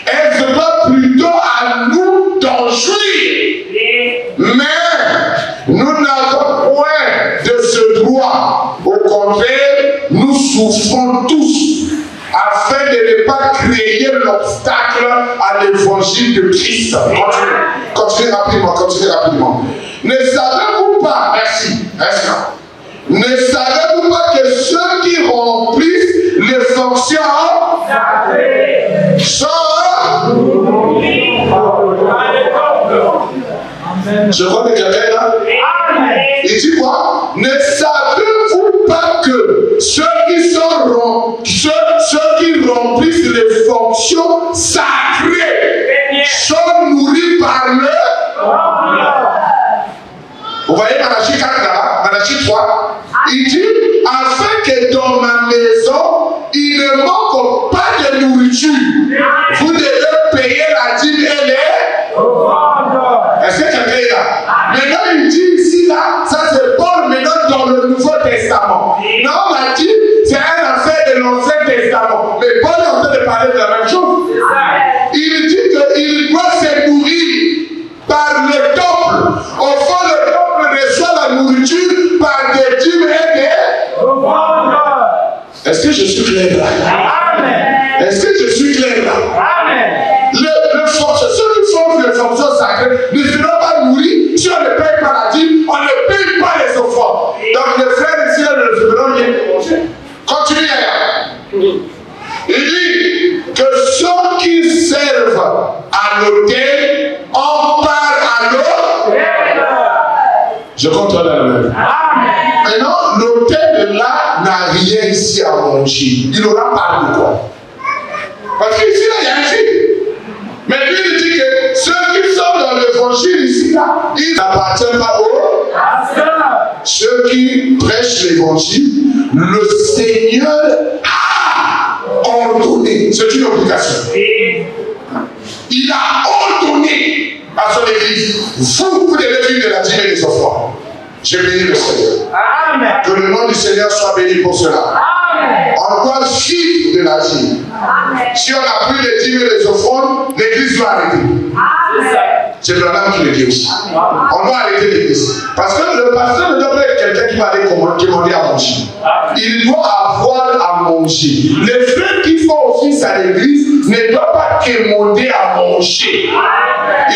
est-ce pas plutôt à nous d'en jouir? Mais nous n'avons point de ce droit. Au contraire, nous souffrons tous afin de ne pas créer l'obstacle à l'évangile de Christ. Continuez rapidement. Ne savez-vous pas, merci. Ne savez-vous pas que ceux qui remplissent les fonctions sont... Je crois que quelqu'un est là. Il dit quoi? Ne savez-vous pas que ceux qui remplissent les fonctions sacrées sont nourris par le... Vous voyez Malachie 4 là, Malachie 3, il dit, afin que dans ma maison, il ne manque pas de nourriture. Vous devez payer la dîme et les... Est-ce que quelqu'un est là? Maintenant, il dit ici, là, ça c'est Paul maintenant dans le Nouveau Testament. Non, la dîme, c'est un affaire de l'Ancien Testament. Mais Paul est en train de parler de la même chose. Il dit qu'il doit se nourrir par le temple. Au fond, le temple reçoit la nourriture par des dîmes et des... Est-ce que je suis clair là? Amen. Est-ce que je suis clair là? Amen. Ceux qui font les fonctions sacrées ne seront pas nourris si on ne paye pas la dîme, on ne paye pas les offrandes. Donc les frères ici ne devront rien manger. Continuez. Il dit que ceux qui servent à l'autel en part à l'autre. Je contrôle la même. Maintenant, l'autel là n'a rien ici à manger. Il aura pas de quoi. Parce qu'ici là, il y a un fil. Mais lui, il dit que ceux qui sont dans l'évangile ici là, ils n'appartiennent pas aux. Ceux qui prêchent l'évangile, le Seigneur a ordonné. C'est une obligation. Il a ordonné à son église, vous devez vivre de la dîme et des offrandes. J'ai béni le Seigneur. Amen. Que le nom du Seigneur soit béni pour cela. Amen. On doit vivre de la dîme. Si on n'a plus les dîmes et les offrandes, l'église doit arrêter. C'est le Branham qui le dit aussi. On doit arrêter l'église. Parce que le pasteur ne doit pas être quelqu'un qui va aller commander à manger. Il doit avoir à manger. Les frères qui font office à l'église ne doivent pas commander à manger.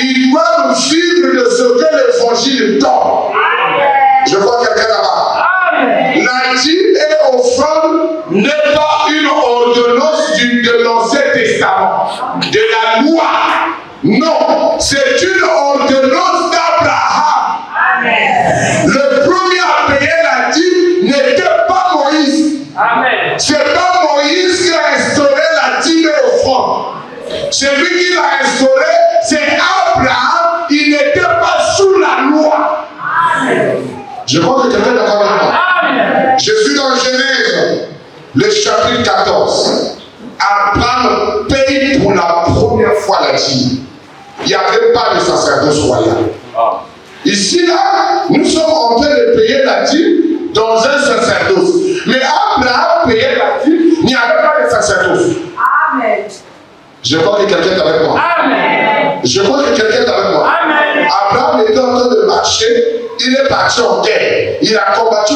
Ils doivent vivre de ce que l'évangile donne. Je vois quelqu'un là-bas. La dîme et offrande n'est pas une ordonnance de l'Ancien Testament, de la loi. Non, c'est une ordonnance d'Abraham. Le premier à payer la dîme n'était pas Moïse. C'est pas Moïse qui a instauré la dîme et offrande. Celui qui l'a instauré, c'est Abraham. Il n'était pas sous la loi. Je crois que quelqu'un est d'accord avec moi. Je suis dans Genèse, le chapitre 14. Abraham paye pour la première fois la dîme. Il n'y avait pas de sacerdoce royal. Ici, là, nous sommes en train de payer la dîme dans un sacerdoce. Mais Abraham payait la dîme, il n'y avait pas de sacerdoce. Amen. Je crois que quelqu'un est avec moi. Amen. Je crois que quelqu'un est avec moi. Amen. Abraham était en train de marcher. Il est parti en guerre. Il a combattu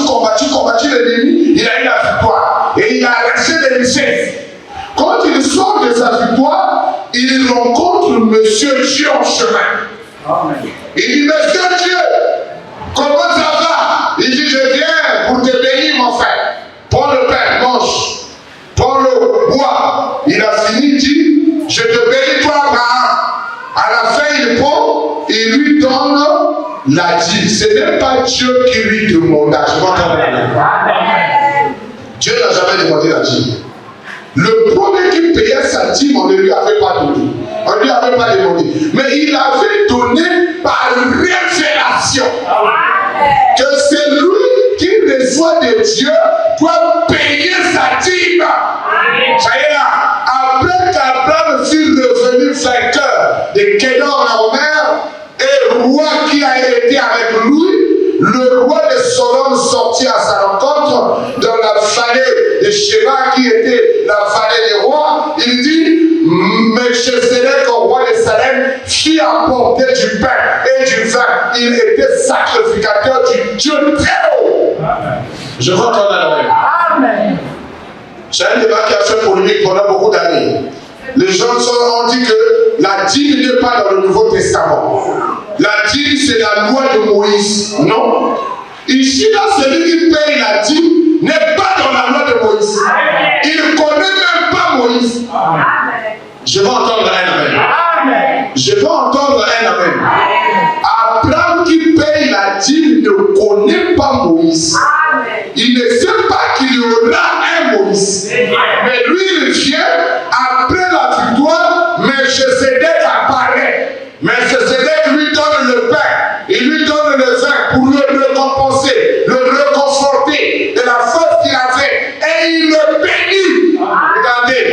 l'ennemi. Il a eu la victoire. Et il a arraché des richesses. Quand il sort de sa victoire, il rencontre Monsieur Dieu en chemin. Amen. Il dit, Monsieur Dieu, comment ça va? Il dit, je viens pour te bénir, mon frère. Prends le pain, mange. Prends le bois. Il a fini, il dit, je te bénis, toi, Abraham. À la fin, il prend et lui donne la dîme. Ce n'est pas Dieu qui lui demanda. Je vais entendre la main. Dieu n'a jamais demandé la dîme. Le premier qui payait sa dîme, on ne lui avait pas donné. On ne lui avait pas demandé. Mais il avait donné par révélation. Que c'est lui qui reçoit de Dieu doit payer sa dîme. Ça y est là. Après qu'Abraham fut revenu vainqueur de Kedorlaomer et roi qui a été avec lui, le roi de Sodome sortit à sa rencontre dans la vallée de Sheba qui était la vallée des rois, il dit, Melchisedec, au roi de Salem, qui apportait du pain et du vin. Il était sacrificateur du Dieu très haut. Je crois qu'on a la même. Amen. C'est un débat qui a fait polémique pendant beaucoup d'années. Les gens ont dit que la dîme n'est pas dans le Nouveau Testament. La dîme, c'est la loi de Moïse. Non. Ici, là, celui qui paye la dîme n'est pas dans la loi de Moïse. Il ne connaît même pas Moïse. Je vais entendre un amen. Je vais entendre un amen. Abraham qui paye la dîme ne connaît pas Moïse. Il ne sait pas qu'il y aura un Moïse. Mais lui, il vient après la victoire. Melchisedec apparaît. Melchisedec lui donne le pain. Il lui donne le vin pour le récompenser, le réconforter de la faute qu'il a fait. Et il le bénit. Regardez.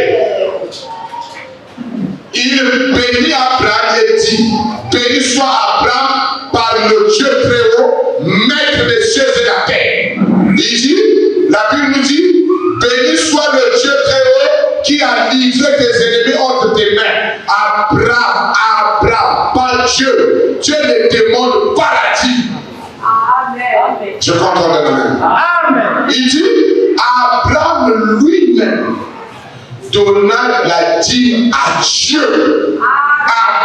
Il bénit Abraham et dit, béni soit Abraham par le Dieu très haut, maître des cieux et de la terre. Il dit, la Bible nous dit, béni soit le Dieu très haut qui a livré tes ennemis entre tes mains. Abraham, pas Dieu. Dieu ne demande pas la dîme. Amen. Je comprends le même. Amen. Il dit, Abraham lui-même donna la dîme à Dieu.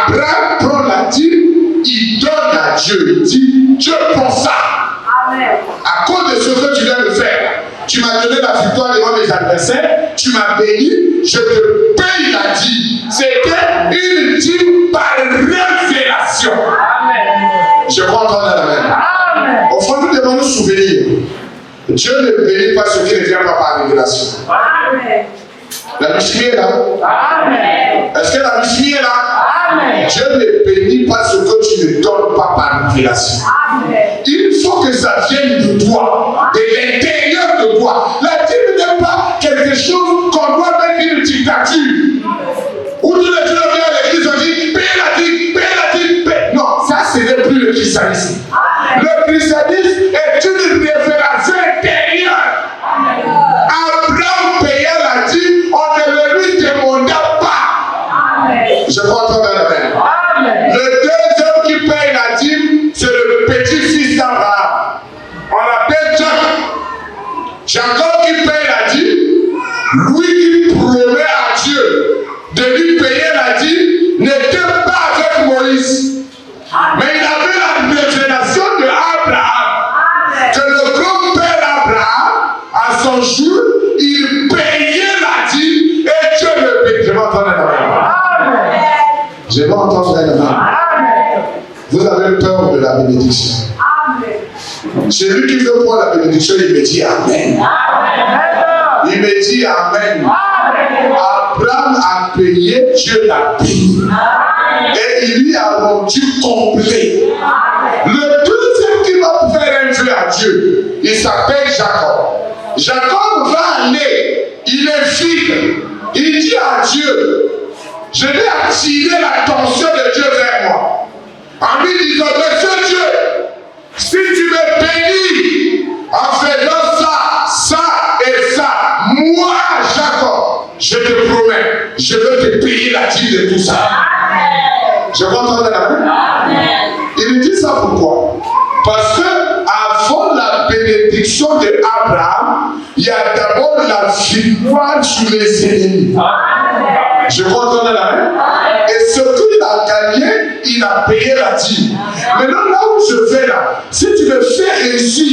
Abraham prend la dîme, il donne à Dieu. Il dit, Dieu prend ça. Amen. À cause de ce que tu viens de faire, tu m'as donné la victoire devant mes adversaires, tu m'as béni, je te paye la dîme. C'était une dîme par révélation. Amen. Je crois entendre la même. Au fond, nous devons nous souvenir. Dieu ne bénit pas ce qui ne vient pas par révélation. Amen. La Bible est là. Amen. Est-ce que la Bible est là? Amen. Dieu ne bénit pas ce que tu ne donnes pas par révélation. Amen. Il faut que ça vienne de toi, de l'intérieur de toi. La dîme n'est pas quelque chose qu'on doit mettre une dictature. Où tous les gens viennent à l'église et disent paye la dîme, paye la dîme, paye. Non, ça ce n'est plus le christianisme. Amen. Le christianisme est une révélation intérieure. Abraham payait la dîme, on ne lui demanda pas. Amen. Je crois entendre la même. Le deuxième qui paye la dîme, c'est le petit-fils d'Abraham. On l'appelle Jacob. Jacob qui paye la dîme, lui qui promet à Dieu de lui payer la dîme, n'était pas avec Moïse. Mais il avait la révélation de Abraham. Que le grand-père Abraham, à son jour, il payait la dîme et Dieu le payait. Je vais entendre la main. Je vais entendre la main. Vous avez peur de la bénédiction. Celui qui veut prendre la bénédiction, il me dit Amen. Il me dit Amen. Abraham a payé, Dieu l'a payé. Et il lui a rendu complet. Le deuxième qui va faire un vœu à Dieu, il s'appelle Jacob. Jacob va aller, il est vide. Il dit à Dieu, je vais attirer l'attention de Dieu vers moi. En lui disant, Monsieur Dieu, si tu me bénis en faisant ça, ça et ça, moi, Jacob, je te promets, je veux te payer la dîme de tout ça. Amen. Je comprends la main. Il dit ça pourquoi? Parce que avant la bénédiction d'Abraham, il y a d'abord la victoire sur les ennemis. Amen. Je comprends la main. Et ce qu'il a gagné, il a payé la dîme. Maintenant, là où je vais là, si tu me fais réussir,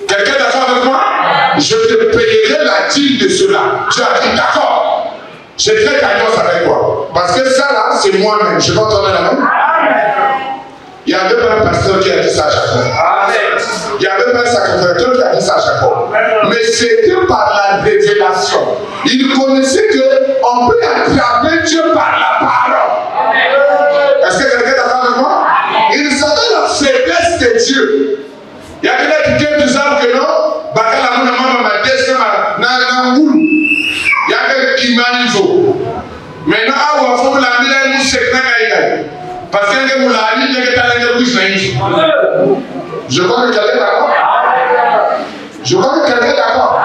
quelqu'un d'accord avec moi? Je te payerai la dîme de cela. Tu as dit d'accord. J'ai fait alliance avec toi. Parce que ça là, c'est moi-même. Je peux entendre la main? Il y avait pas un pasteur qui a dit ça à Jacob. Il y avait pas un sacrificateur qui a dit ça à Jacob. Mais c'était par la révélation. Il connaissait qu'on peut attraper Dieu par la parole. Est-ce que quelqu'un est d'accord avec moi? Il savait la faiblesse de Dieu. Il y a quelqu'un qui dit que non, il y a quelqu'un qui m'a dit maintenant, parce que je crois que quelqu'un est d'accord. Je crois que quelqu'un est d'accord.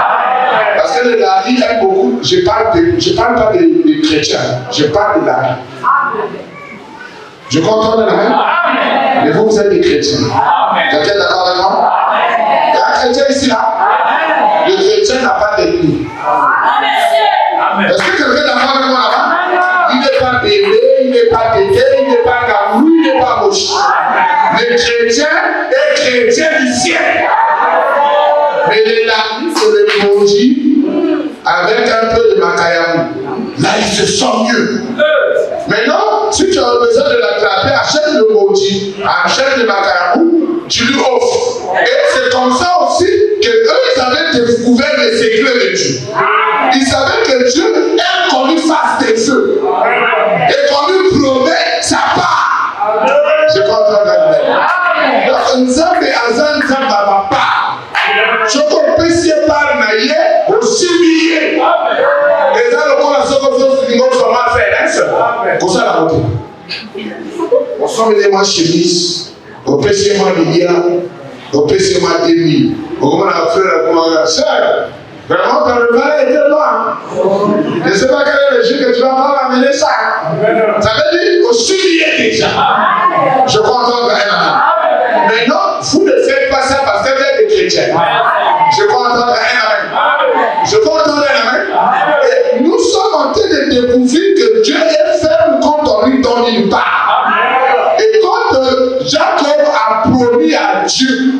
Parce Parce que le lari aime beaucoup. Je parle pas des chrétiens. Je parle de lari. Je comprends la main. Mais vous êtes des chrétiens. Quelqu'un est d'accord avec moi? Il y a un chrétien ici là. Le chrétien n'a pas d'ethnie. Est-ce que quelqu'un est d'accord avec moi là-bas? Il n'est pas bébé, il n'est pas tété, il n'est pas gamou, il n'est pas moche. Le chrétien est chrétien du ciel. Mais les lamis, c'est le maudit avec un peu de macayamou. Là, il se sent mieux. Maintenant, si tu as besoin de l'attraper, achète le maudit, achète le macayamou, tu lui offres. Et c'est comme ça aussi qu'eux, ils avaient découvert les secrets de Dieu. Ils savaient que Dieu aime qu'on lui fasse des feux. Et qu'on lui promet sa part. Je comprends la donc, Nzambe azan Nzamba ma part. Je comprends si elle parle naïe, aussi lié. Et ça, le corps a ce qu'on fait, c'est qu'on va faire. Pour ça, la route. On s'en met moi chemise, on peut se moi l'IA, on peut se moi demi. On va faire la commandation. Vraiment, ton repas était loin. Je ne sais pas quel est le jeu que tu vas pas amener ça. Ça veut dire aussi lié déjà. Je crois entendre un. Mais non, vous ne faites pas ça parce que vous êtes des chrétiens. Je crois entendre un. Je crois entendre un. Et nous sommes en train de découvrir que Dieu est ferme quand on lui donne une part. Et quand Jacob a promis à Dieu,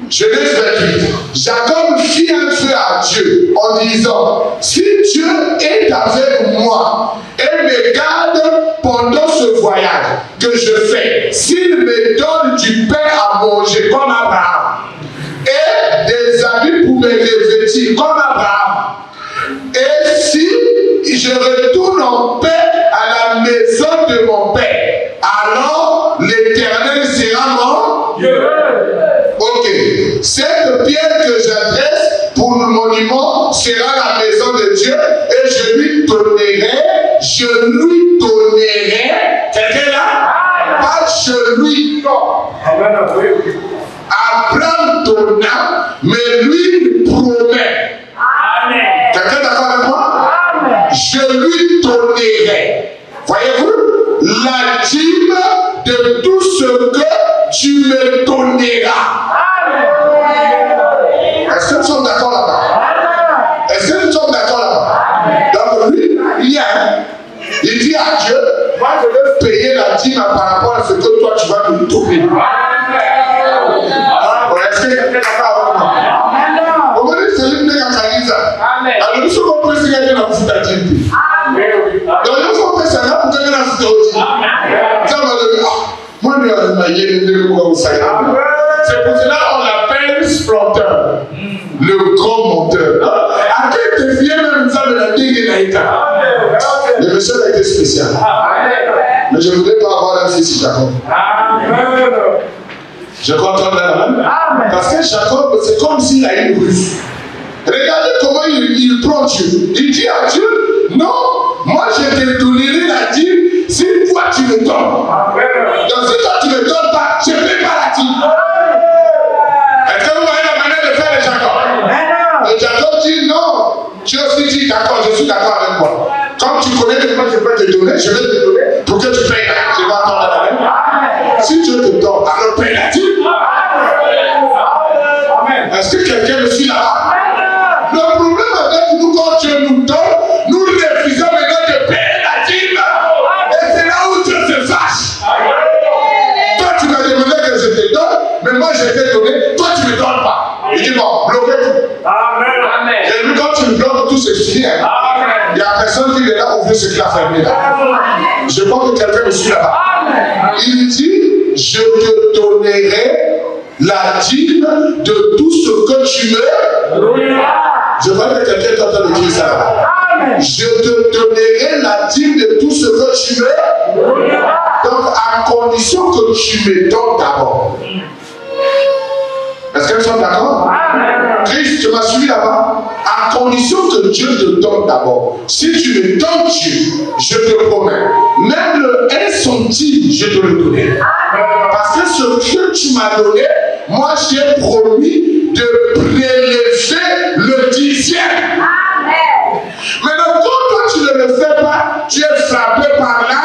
Genèse 28, Jacob fit un feu à Dieu en disant, si Dieu est avec moi et me garde pendant ce voyage que je fais, s'il me donne du pain à manger comme Abraham et des habits pour me revêtir comme Abraham, et si je retourne en paix à la maison de mon père, alors l'Éternel sera mon Dieu. Ok, cette pierre que j'adresse pour le monument sera la maison de Dieu et je lui donnerai, quelqu'un là? Pas je lui donne. Abraham donna, mais lui promet. Quelqu'un d'accord avec moi? Je lui donnerai. Voyez-vous? La dîme de tout ce que tu me donneras. Est-ce que nous sommes d'accord là-bas? Est-ce que nous sommes d'accord là-bas? Donc lui, il dit à Dieu, moi je vais payer la dîme par rapport à ce que toi tu vas me donner. Est-ce que quelqu'un est d'accord avec moi? Vous voyez, c'est l'une des canalises. Alors nous sommes en train de se gagner la foule à dîme. Donc nous sommes en train de se gagner pour gagner la foule à dîme. Ça va le dire, moi je vais mailler le quoi vous savez. C'est pour cela qu'on l'appelle splanteur, le grand monteur. À quel défi même ça de la digue naïka? Le monsieur a été spécial. Mais je ne voudrais pas avoir un fils Jacob. Je comprends la main. Parce que Jacob, c'est comme s'il a une ruse. Regardez comment il prend Dieu. Il dit à Dieu, non, moi je te donnerai la dîme si toi tu me donnes. Donc si toi tu ne me donnes pas, je ne fais pas la dîme. Est-ce que vous voyez la manière de faire de Jacob? Et Jacob dit non. Dieu aussi dit d'accord, je suis d'accord avec moi. Comme tu connais que moi je peux te donner, je vais te donner pour que tu payes. Je vais attendre la main. Si Dieu te donne, alors paye la dîme. Est-ce que quelqu'un me suit là-bas? Le problème avec nous, quand Dieu nous donne, nous refusons maintenant de payer la dîme. Et c'est là où Dieu se fâche. Toi, tu m'as demandé que je te donne, mais moi je t'ai donné, toi tu ne me donnes pas. Il dit bon, bloquez tout. Amen. Et lui, quand tu me bloques, tout c'est fini. Il n'y a personne qui est là ouvrir ce qu'il a fermé là. Je crois que quelqu'un me suit là-bas. Il dit, je te donnerai la dîme de tout ce que tu me. Je vois que quelqu'un est en train de dire ça là-bas. Je te donnerai la dîme de tout ce que tu me. Donc, à condition que tu me donnes d'abord. Est-ce que nous sommes d'accord? Christ, tu m'as suivi là-bas. À condition que Dieu te donne d'abord. Si tu me donnes Dieu, je te promets, même le 1 centime, je te le donnerai. Parce que ce que tu m'as donné, moi j'ai promis de prélever le 10e. Maintenant, quand toi tu ne le fais pas, tu es frappé par là.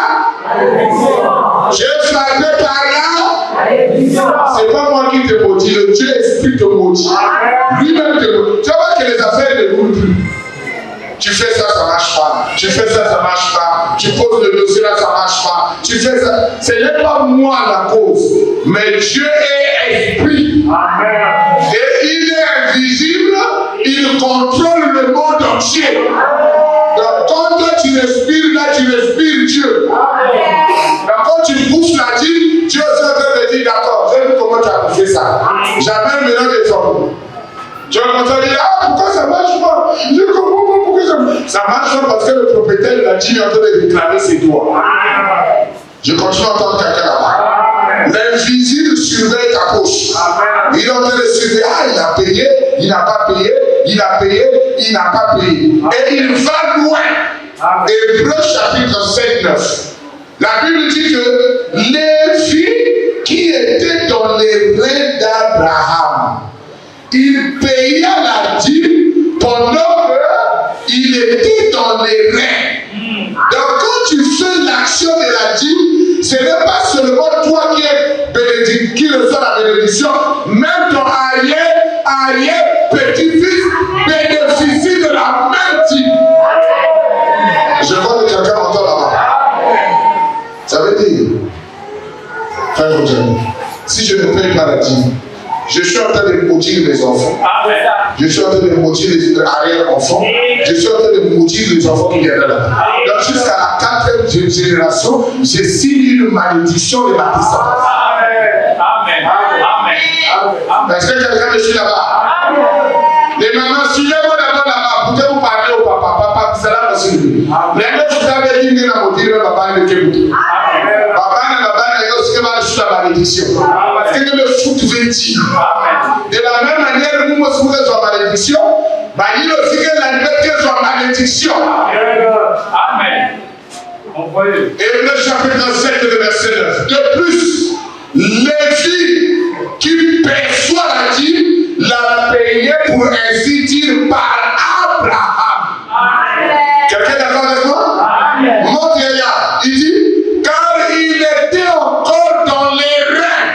Tu es frappé par là. C'est pas moi qui te maudis, le Dieu esprit te maudit. Lui-même te maudit. Tu vois que les affaires ne roulent plus. Tu fais ça, ça marche pas. Tu fais ça, ça marche pas. Tu poses le dossier là, ça marche pas. Tu fais ça. Ce n'est pas moi la cause, mais Dieu est esprit. Amen. Et il est invisible. Il contrôle le monde entier. Donc quand toi tu respires là, tu respires Dieu. Donc quand tu bouffes la dîme, Dieu est en train de dire d'accord, j'ai vu comment tu as bouffé ça. J'amène maintenant des hommes. Tu vas commencer à dire, ah, pourquoi ça marche pas? Je comprends pas pourquoi ça marche. Ça marche pas parce que le propriétaire de la dîme est en train de réclamer ses droits. Je continue à entendre quelqu'un là-bas. L'invisible surveille ta poche. Il est en train de surveiller, ah, il a payé, il n'a pas payé, il a payé, il n'a pas payé. Et il va loin. Hébreux chapitre 7-9. La Bible dit que Lévi, qui était dans les reins d'Abraham, il paya la dîme pendant qu'il était dans les reins. Donc quand tu fais l'action de la dîme, ce n'est pas seulement toi qui es bénédict, qui reçoit la bénédiction, même ton arrière, petit-fils bénéficie de la même dîme. Je vois que quelqu'un m'entend là-bas. Ça veut dire, frère Roger, si je ne paye pas la dîme, je suis en train de maudire mes enfants. Je suis en train de maudire les arrière-enfants. Je suis en train de maudire les enfants qui viennent là. Donc jusqu'à la 4e génération, je signe une malédiction de ma descendance. Amen. Est-ce que quelqu'un me suit là-bas? Les mamans, suivez-moi d'abord là-bas. Pour que vous parlez au papa. Papa, c'est là aussi. Les gens qui savent dire que la maudire, papa ne peut pas. Papa ne va pas dire que va sous la malédiction. Parce que le foot veut dire. De la même manière, nous sommes sur la malédiction, il y a aussi que la liberté sur la malédiction. Amen. Et le chapitre 7, le verset 9. De plus, Lévi qui perçoit la dîme, l'a payé pour ainsi dire par Abraham. Quelqu'un est d'accord avec moi? Mon vieillard, il dit, car il était encore dans les reins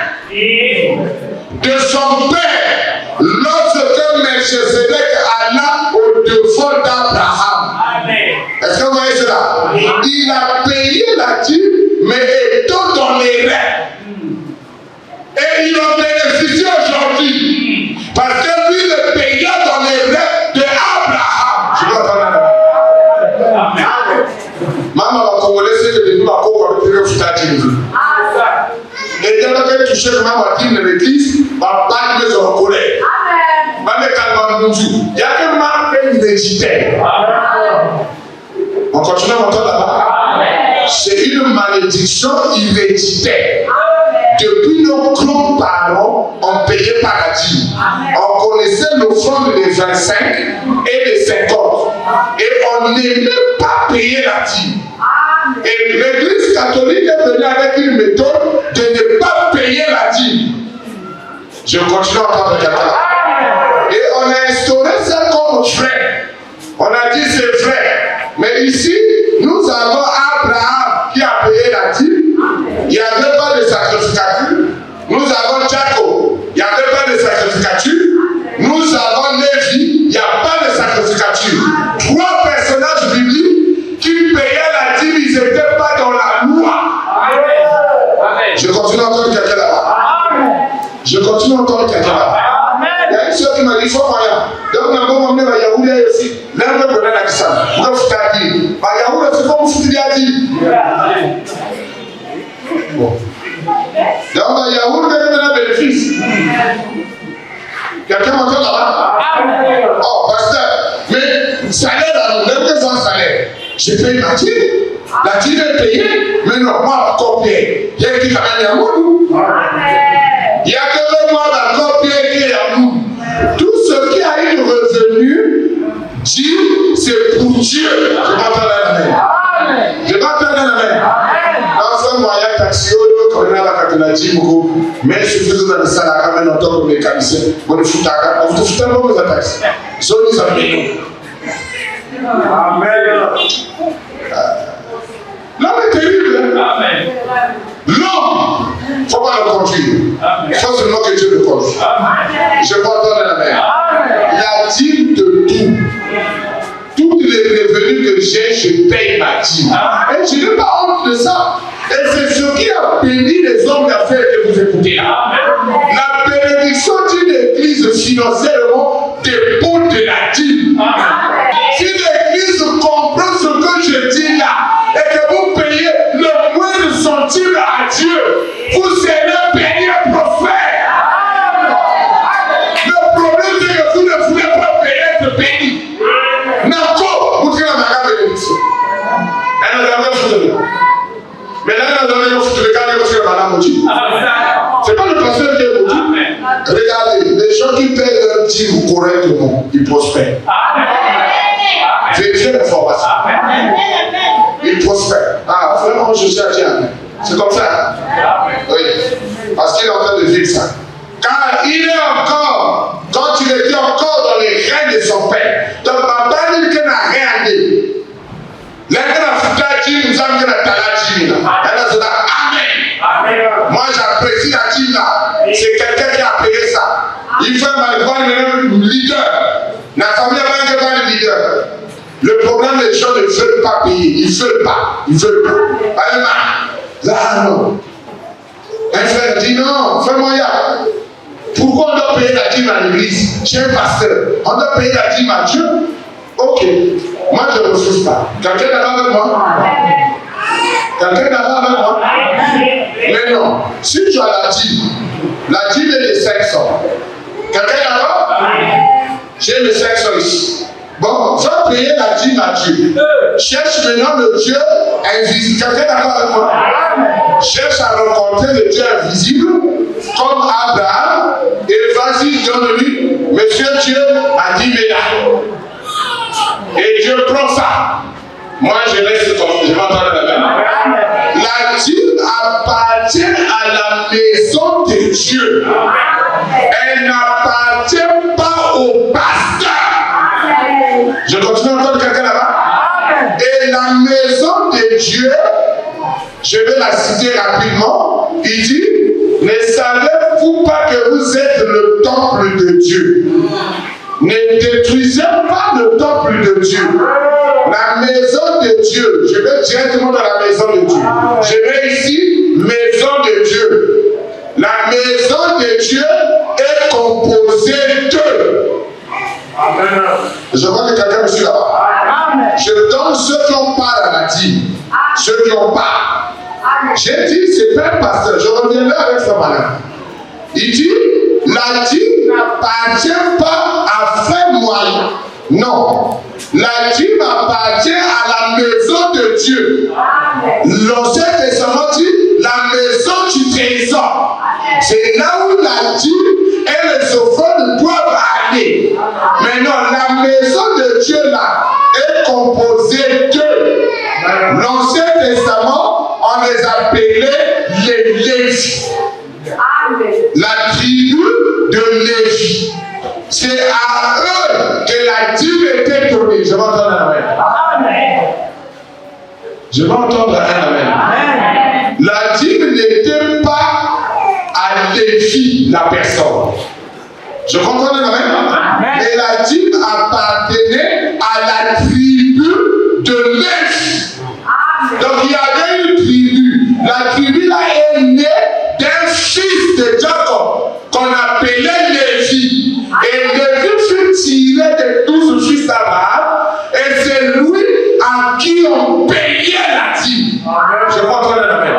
de son père lorsque Melchisedec alla au-devant d'Abraham. Est-ce que vous voyez cela? Il a payé la dîme, mais étant dans les reins. Et il en bénéficie aujourd'hui. Parce que lui, le payant dans les reins d'Abraham. Je dois entendre là. Maman va congolais, c'est que depuis ma pauvre, on va dire que et dès que tu touches maman va dire de l'église, va pas de maison en colère. Maman calme mon Dieu. Il y a que maman qui méditait. On continue à entendre là-bas. C'est une malédiction héréditaire. Depuis nos grands-parents, on payait par la dîme. On connaissait l'offrande des 25 et des 50. Et on n'aimait pas payer la dîme. Et l'église catholique est venue avec une méthode de ne pas payer la dîme. Je continue à entendre quelqu'un. Et on a instauré ça comme vrai. On a dit c'est vrai. Mais ici, nous avons Abraham qui a payé la dîme. Il n'y avait pas de sacrificature. Nous avons Jacob. Il n'y avait pas de sacrificature. Nous avons Lévi. Il n'y a pas de sacrificature. 3 personnages bibliques qui payaient la dîme. Ils n'étaient pas dans la loi. Je continue à entendre quelqu'un là-bas. Je continue à entendre quelqu'un là-bas. Il y a une soeur qui m'a dit il faut moyen. Donc, nous avons emmené ma Yahoula aussi. L'un de donner la question. Vous avez foutu à dire. Ma Yahoula, c'est comme vous foutez à dire. Bon. Donc, ma Yahoula, vous avez un bénéfice. Quelqu'un m'entend là-bas? Oh, pasteur. Mais, salaire, même que son salaire. J'ai payé ma dîme. La dîme est payée. Mais non, moi, encore payer. Il y a qui quand même Yahoula. Il n'y a que moi, d'accord, payer qui est Yahoula. Tout ce qui a une revenu, dit, c'est pour Dieu. Je m'entends la main. Je m'entends la main. Dans un moyen taxi, on a la catégorie, mais je suis dans le salon quand même en tant que mécanicien. On est foutu à on vous fout un peu de taxi. Zone is a
Amen.
L'homme est terrible.
Amen.
L'homme, il ne faut pas le conduire. Il faut seulement que Dieu le conduise. Je peux entendre la main. La dîme de tout. Toutes les revenus que j'ai, je paye ma dîme. Et je n'ai pas honte de ça. Et c'est ce qui a béni les hommes d'affaires que vous écoutez là. La bénédiction d'une église financièrement dépend de la dîme. Si l'église comprend ce que je dis là, et que vous payez le moindre centime à Dieu, vous serez béni et prospère. Le problème, c'est que vous ne voulez pas payer être béni. Nako, vous tirez la bénédiction. Elle n'a jamais foutu. Mais là, elle n'a jamais foutu le cas de madame Mouti. C'est pas le pasteur qui est Mouti. Regardez, les gens qui payent leur dîme correctement, ils prospèrent. Vérifiez l'information. Ils prospèrent. Ah, vraiment, je sais à Dieu. C'est comme ça. Oui. Parce qu'il est en train de vivre ça. Car il est encore, quand il était encore dans les reins de son père, donc papa dit qu'il n'a rien dit. Là, il a foutu la dîme, nous avons dit qu'il a la dîme. Amen. Moi, j'apprécie la dîme là. C'est quelqu'un qui a payé ça. Il fait mal le leader. La famille a pas le leader. Le problème, les gens ne veulent pas payer. Ils ne veulent pas. Ils ne veulent pas. Là, non. Un frère dit non, fais-moi ya. Pourquoi on doit payer la dîme à l'église? J'ai un pasteur. On doit payer la dîme à Dieu. Ok. Moi, je ne refuse pas. Quelqu'un est d'accord avec moi? Quelqu'un est d'accord avec moi? Mais non. Si tu as la dîme est de 500. Quelqu'un est d'accord? J'ai le 500 ici. Bon, va payer la dîme à Dieu. Cherche maintenant le Dieu invisible. Quelqu'un est d'accord avec moi? Cherche à rencontrer le Dieu invisible, comme Abraham, et vas-y, donne-lui, Monsieur Dieu a dit, mais là. Et Dieu prend ça. Moi, je reste comme je vais entendre la main. La dîme appartient à la maison de Dieu. Elle n'appartient pas au pasteur. Je continue à entendre quelqu'un là-bas. Et la maison de Dieu, je vais la citer rapidement. Il dit, ne savez-vous pas que vous êtes le temple de Dieu? Ne détruisez pas le temple de Dieu. La maison de Dieu, je vais directement dans la maison de Dieu. Je vais ici, maison de Dieu. La maison de Dieu est composée de... Amen. Je vois que quelqu'un me suit là-bas. Je donne ceux qui ont part à la dîme. Ceux qui ont part. J'ai dit, c'est pas un pasteur. Je reviendrai avec ce malin. Il dit, la dîme n'appartient pas à frère moyen. Non. La dîme appartient à la maison de Dieu. L'Ancien Testament dit, la maison du trésor. C'est là où la dîme et les offrandes doivent aller. Mais non, la maison de Dieu là est composée de l'Ancien Testament, on les appelait les Lévites. La tribu de Lévi. C'est à eux que la dîme était donnée. Je vais entendre un amen. Je vais entendre un amen. La dîme n'était pas à Lévi, la personne. Je comprends un amen. Et la dîme appartenait à la tribu de Lévi. Donc il y avait une tribu. La tribu là est née d'un fils de Jacob qu'on appelait Lévi. Et Lévi fut tiré des 12 fils d'Abraham. Et c'est lui à qui on payait la dîme. Je crois qu'on est amen.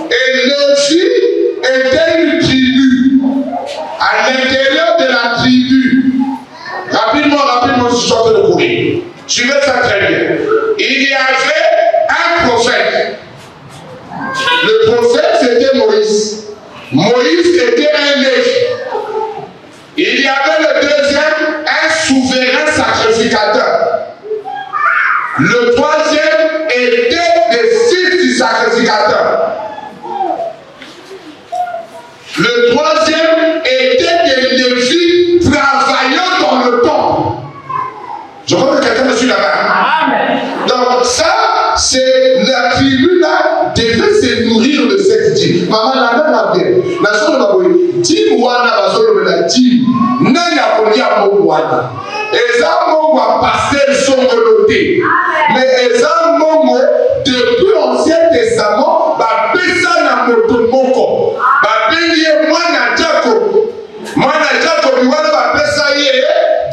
Et Lévi était une tribu. À l'intérieur de la tribu, rapidement, je suis en train de courir. Suivez ça très bien. Il y avait un prophète. Le prophète, c'était Moïse. Moïse était un Lévi. Il y avait le deuxième, un souverain sacrificateur. Le troisième était des fils du sacrificateur. Le troisième était des Lévites travaillant dans le temple. Je crois que quelqu'un me suit. suis là-bas.
Amen.
Donc ça, c'est la tribu là devait se nourrir de cette dîme. Maman n'a pas bien. La soeur de ma boy, dîme wana basolo de la dîme. Nanya kolia mongwana. Eza mongwa pasteur songoloté. Mais eza mongo depuis l'Ancien Testament, ba pesa na moto moko. Ba benye mwana Jacob. Mwana Jacob wana ba pesa ye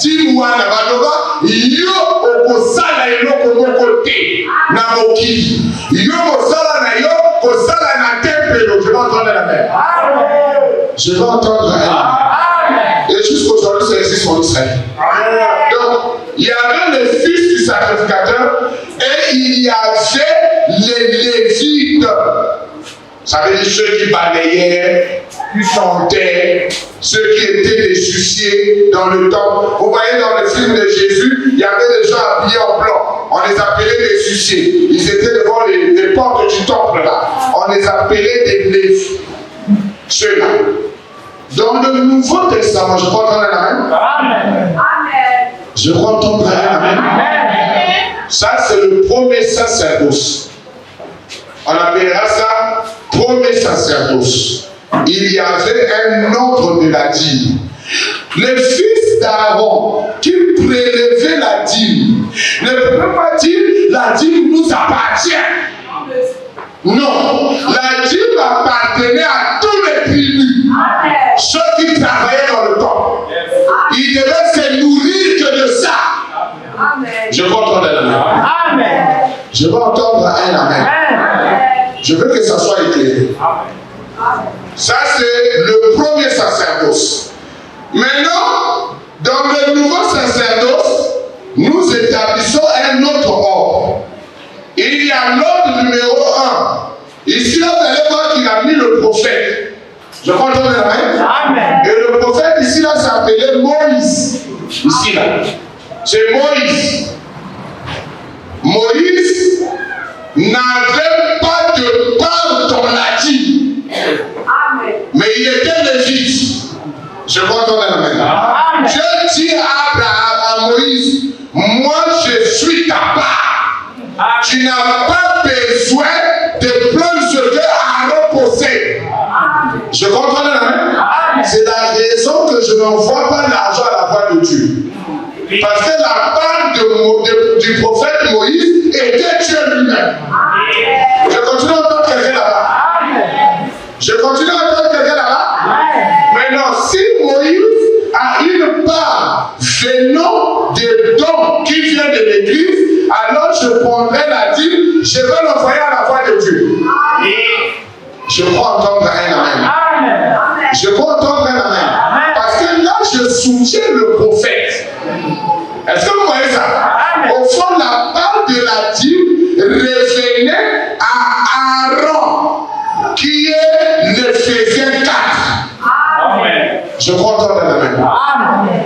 dîme wana baloba yo okosala eloko moko te na mokili. Yo kosala na yo kosala na temple. Je vais entendre la main. Je vais entendre elle. Et jusqu'aujourd'hui, ça existe en Israël. Donc, il y avait le fils du sacrificateur et il y avait les Lévites. Ça veut dire ceux qui balayaient, qui chantaient, ceux qui étaient des huissiers dans le temple. Vous voyez dans le film de Jésus, il y avait des gens habillés en blanc. On les appelait des huissiers. Ils étaient devant les portes du temple là. On les appelait des Lévites. Ceux-là. Dans le Nouveau Testament, je crois entendre la main. Amen. Je crois entendre la main. Amen. Ça, c'est le premier sacerdoce. On appellera ça premier sacerdoce. Il y avait un ordre de la dîme. Le fils d'Aaron qui prélevait la dîme ne peut pas dire la dîme nous appartient. Non, la dîme appartenait à tous les tribus. Ceux qui travaillaient dans le temple. Ils devaient se nourrir que de ça. Je veux entendre un amen. Je veux entendre un amen. Je veux que ça soit éclairé. Ça, c'est le premier sacerdoce. Maintenant, dans le nouveau sacerdoce, nous établissons un autre ordre. Il y a l'ordre numéro 1. Ici, là, vous allez voir qu'il a mis le prophète. Je crois entendre la main. Amen. Et le prophète, ici, là, s'appelait Moïse. Ici, là. C'est Moïse. Moïse n'avait pas de part dans la dîme. Mais il était lévite. Je crois entendre la main. Je dis à Abraham, à Moïse, moi, je suis ta part. Tu n'as pas besoin de prendre ce que Aaron possède. Je comprends la main. C'est la raison que je n'envoie pas l'argent à la voix de Dieu. Parce que la part du prophète Moïse était Dieu lui-même. Je continue à entendre quelqu'un là-bas. Je continue à entendre quelqu'un là-bas. Maintenant, si Moïse a une part venant des dons qui viennent de l'église, alors je prendrai la dîme, je vais l'envoyer à la voix de Dieu. Je crois entendre un amen. Je crois entendre un amen. Parce que là, je soutiens le prophète. Est-ce que vous voyez ça? Au fond, la part de la dîme revenait à Aaron, qui est l'Éphésiens 4. Amen. Je crois entendre un amen.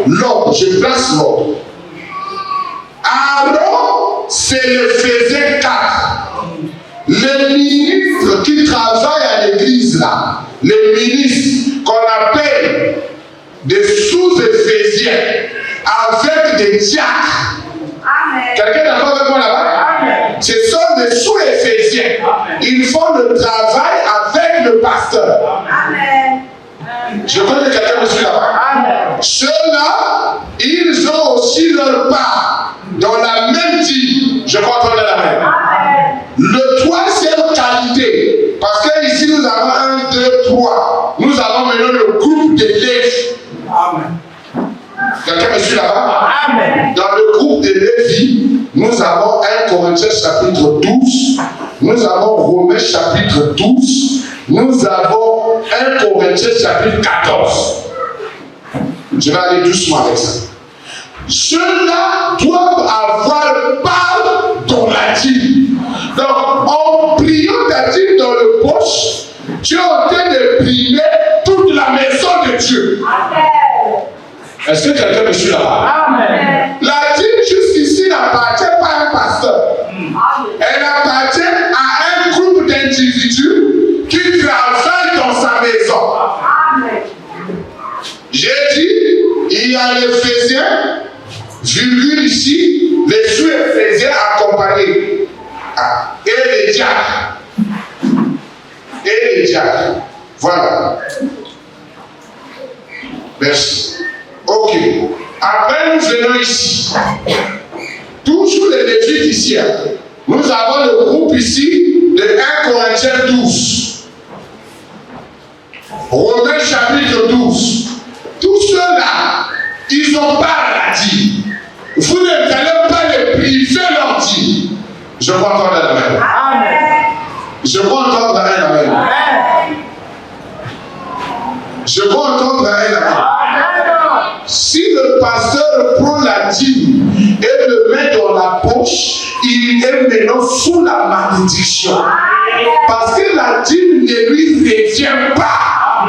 L'ordre, je place l'ordre. Aaron, c'est l'Éphésiens 4. Les ministres qui travaillent à l'église là, les ministres qu'on appelle des sous-éphésiens avec des diacres. Quelqu'un est d'accord avec moi là-bas? Ce sont des sous-éphésiens. Ils font le travail avec le pasteur. Amen. Je connais quelqu'un qui suit là-bas. Ceux-là, ils ont aussi leur part dans la même dîme. Je crois qu'on est la même. Le troisième qualité, parce que ici nous avons 1, 2, 3. Nous avons maintenant le groupe des Lévi. Quelqu'un me suit là-bas? Dans le groupe des Lévi, nous avons 1 Corinthiens chapitre 12. Nous avons Romains chapitre 12. Nous avons 1 Corinthiens chapitre 14. Je vais aller doucement avec ça. Ceux-là doivent avoir part dans la dîme. Donc, en priant ta dîme dans le poche, tu es en train de prier toute la maison de Dieu. Est-ce que quelqu'un me suit là-bas? La dîme jusqu'ici n'appartient pas à un pasteur. Elle appartient à un groupe d'individus qui travaillent dans sa maison. J'ai dit, il y a l'Éphésiens, virgule ici, les les diacres. Et les diacres. Voilà. Merci. Ok. Après, nous venons ici. Toujours les Lévites ici. Nous avons le groupe ici de 1 Corinthiens 12. Romains chapitre 12. Tous ceux-là, ils n'ont pas à la dire. Vous ne allez pas les priver leur dire. Je peux entendre la main. Amen. Je peux entendre la main. Je peux entendre la main. Si le pasteur prend la dîme et le met dans la poche, il est maintenant sous la malédiction. Parce que la dîme ne lui revient pas.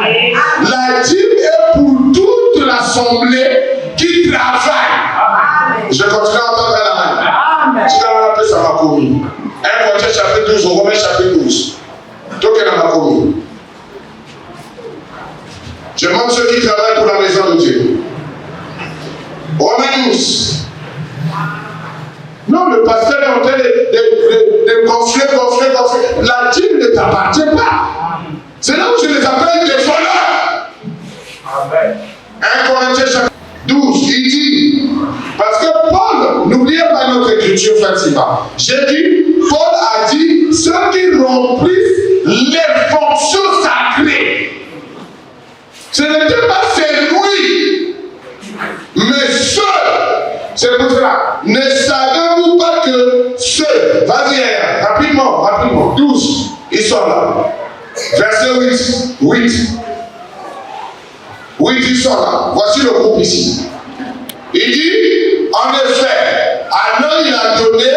La dîme est pour toute l'assemblée qui travaille. Je continue à entendre la main. Tu vas appeler ça ma commis. 1 Corinthiens chapitre 12, Romains chapitre 12. Donc il y a ma commis. Je demande ceux qui travaillent pour la maison de Dieu. Romains 12. Non, le pasteur est en train de gonfler. La dîme ne t'appartient pas. C'est là où je les appelle des voleurs. Amen. 1 Corinthiens chapitre 12, il dit, parce que Paul, n'oubliez pas notre écriture Fatima. J'ai dit, Paul a dit, ceux qui remplissent les fonctions sacrées. Ce n'était pas celui, mais ceux. C'est pour cela. Ne savez-vous pas que ceux, vas-y, rapidement, 12, ils sont là. Verset 8, ils sont là. Voici le groupe ici. Il dit, en effet, alors il a donné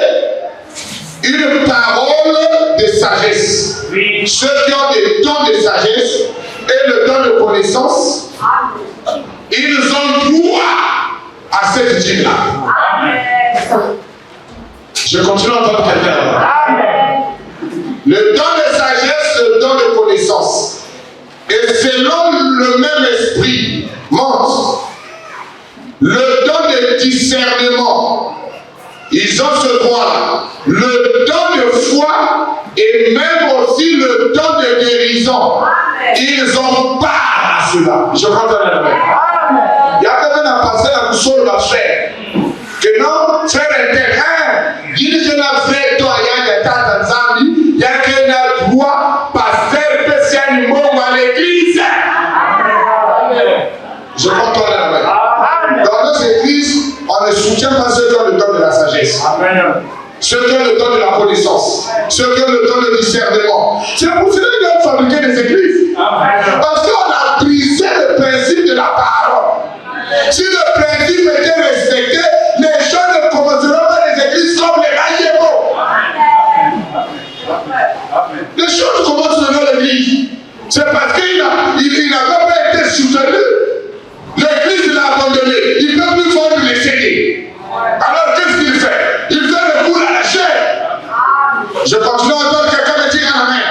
une parole de sagesse. Oui. Ceux qui ont des dons de sagesse et le don de connaissance, ils ont droit à cette dîme-là. Je continue à entendre quelqu'un. Le don de sagesse, le don de connaissance. Et selon le même esprit, monte. Le don de discernement. Ils ont ce droit-là. Le don de foi et même aussi le don de guérison. Ils ont part à cela. Je comprends la main. Il y a quand même un passage à nous la faire. Que non, frère interne, il dit que la frère, toi, il y a des tas de zambis, il y a qu'un droit, pasteur, spécial, mot à l'église. Je comprends la main. Dans notre église, on ne soutient pas ceux qui ont le don de la sagesse. Ceux qui ont le don de la connaissance. Ceux qui ont le don de discernement. C'est pour cela qu'ils doivent fabriquer des églises. Parce qu'on a brisé le principe de la parole. Si le principe était respecté, les gens ne commenceront pas les églises comme les Raïebo. Les choses commencent dans l'église. C'est parce qu'il n'avait pas été soutenu. L'église l'a abandonné. Il ne peut plus vendre les CD. Alors qu'est-ce qu'il fait? Il fait le coup à la chair. Je continue à entendre quelqu'un me dire Amen.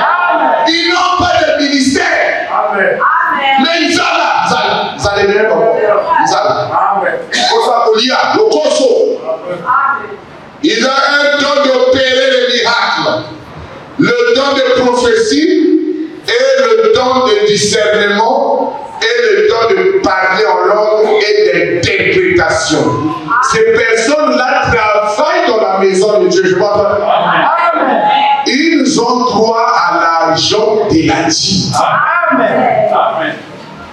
Ils n'ont pas de ministère. Amen. Mais ils sont là. Vous allez bien comme ils ont un don d'opérer les miracles, le don de prophétie et le don de discernement et le don de parler en langue et d'interprétation. Ces personnes-là travaillent dans la maison de Dieu. Je vois pas. Ils ont droit à l'argent de la dîme. Amen.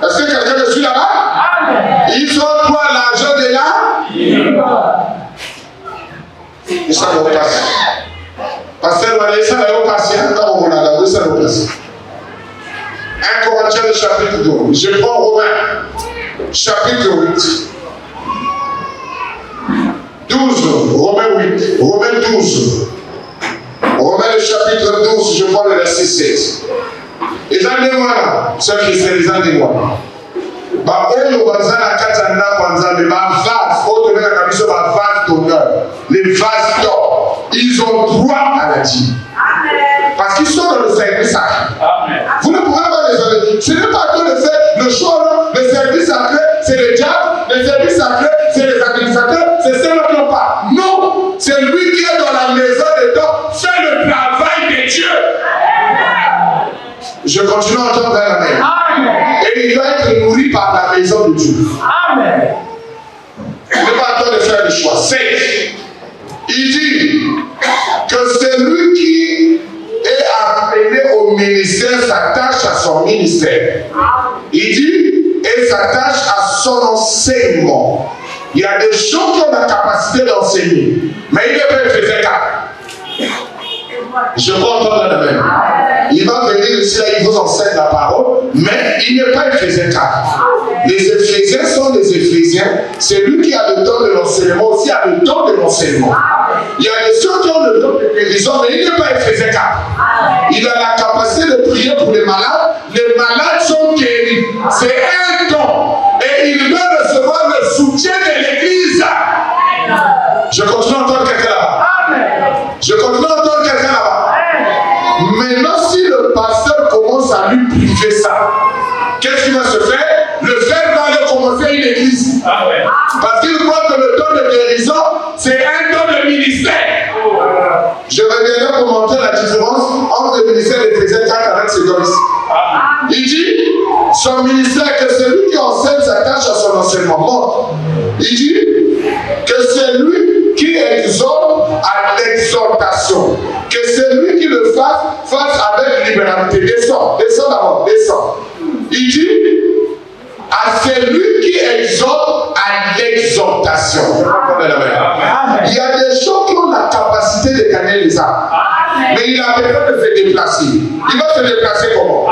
Est-ce que quelqu'un me suit là-bas? Ils ont droit à l'argent de la dîme. Et ça va passer. Pasteur Vanessa, ça va passer. Quand on a la ça va passer. 1 Corinthiens chapitre 12. Je prends Romains chapitre 8. 12. Romains 8. Romains 12. Romains chapitre 12. Je prends le verset 16. Et moi là, ceux qui sont les endroits. Bah, oyo baza na katanda kwanza mais ma vase, autre na kabiso ma vase d'honneur, les vases d'or, ils ont droit à la dîme. Parce qu'ils sont dans le service sacré. Vous ne pouvez pas les enlever. Ce n'est pas que le choix, le service sacré, c'est le diable, le service sacré, c'est les administrateurs, c'est ceux qui n'ont pas. Non, c'est lui qui est dans la maison de Dieu, fait le travail des continue à entendre un amen. Et il doit être nourri par la maison de Dieu.
Amen.
Il n'est pas en train de faire le choix. 7. Il dit que celui qui est appelé au ministère s'attache à son ministère. Il dit, et s'attache à son enseignement. Il y a des gens qui ont la capacité d'enseigner, mais il n'est pas faisable. Je crois entendre la même. Il va venir ici, là, il vous enseigne la parole, mais il n'est pas faisable. Les Éphésiens sont des Éphésiens. C'est lui qui a le don de l'enseignement, aussi a le don de l'enseignement. Il y a des gens qui ont le don de guérison, mais il n'est pas faisable. Il a la capacité de prier pour les malades. Les malades sont guéris. C'est un don. Et il veut recevoir le soutien de l'Église. Je continue à entendre quelqu'un là-bas. Je continue à entendre quelqu'un là-bas. Maintenant, si le pasteur commence à lui priver ça, qu'est-ce qui va se faire? Le frère va aller commencer une église. Parce qu'il croit que le don de guérison, c'est un don de ministère. Je reviendrai pour montrer la différence entre le ministère d'Éphésiens 4 avec ses dons ici. Il dit, son ministère, que celui qui enseigne s'attache à son enseignement. Montre. Il dit que c'est lui qui exhorte à l'exhortation. Que c'est lui qui le fasse avec libéralité. Descends d'abord, descends. Il dit à celui qui exhorte à l'exhortation. Il y a des gens qui ont la capacité de gagner les âmes. Mais il a besoin de se déplacer. Il va se déplacer comment?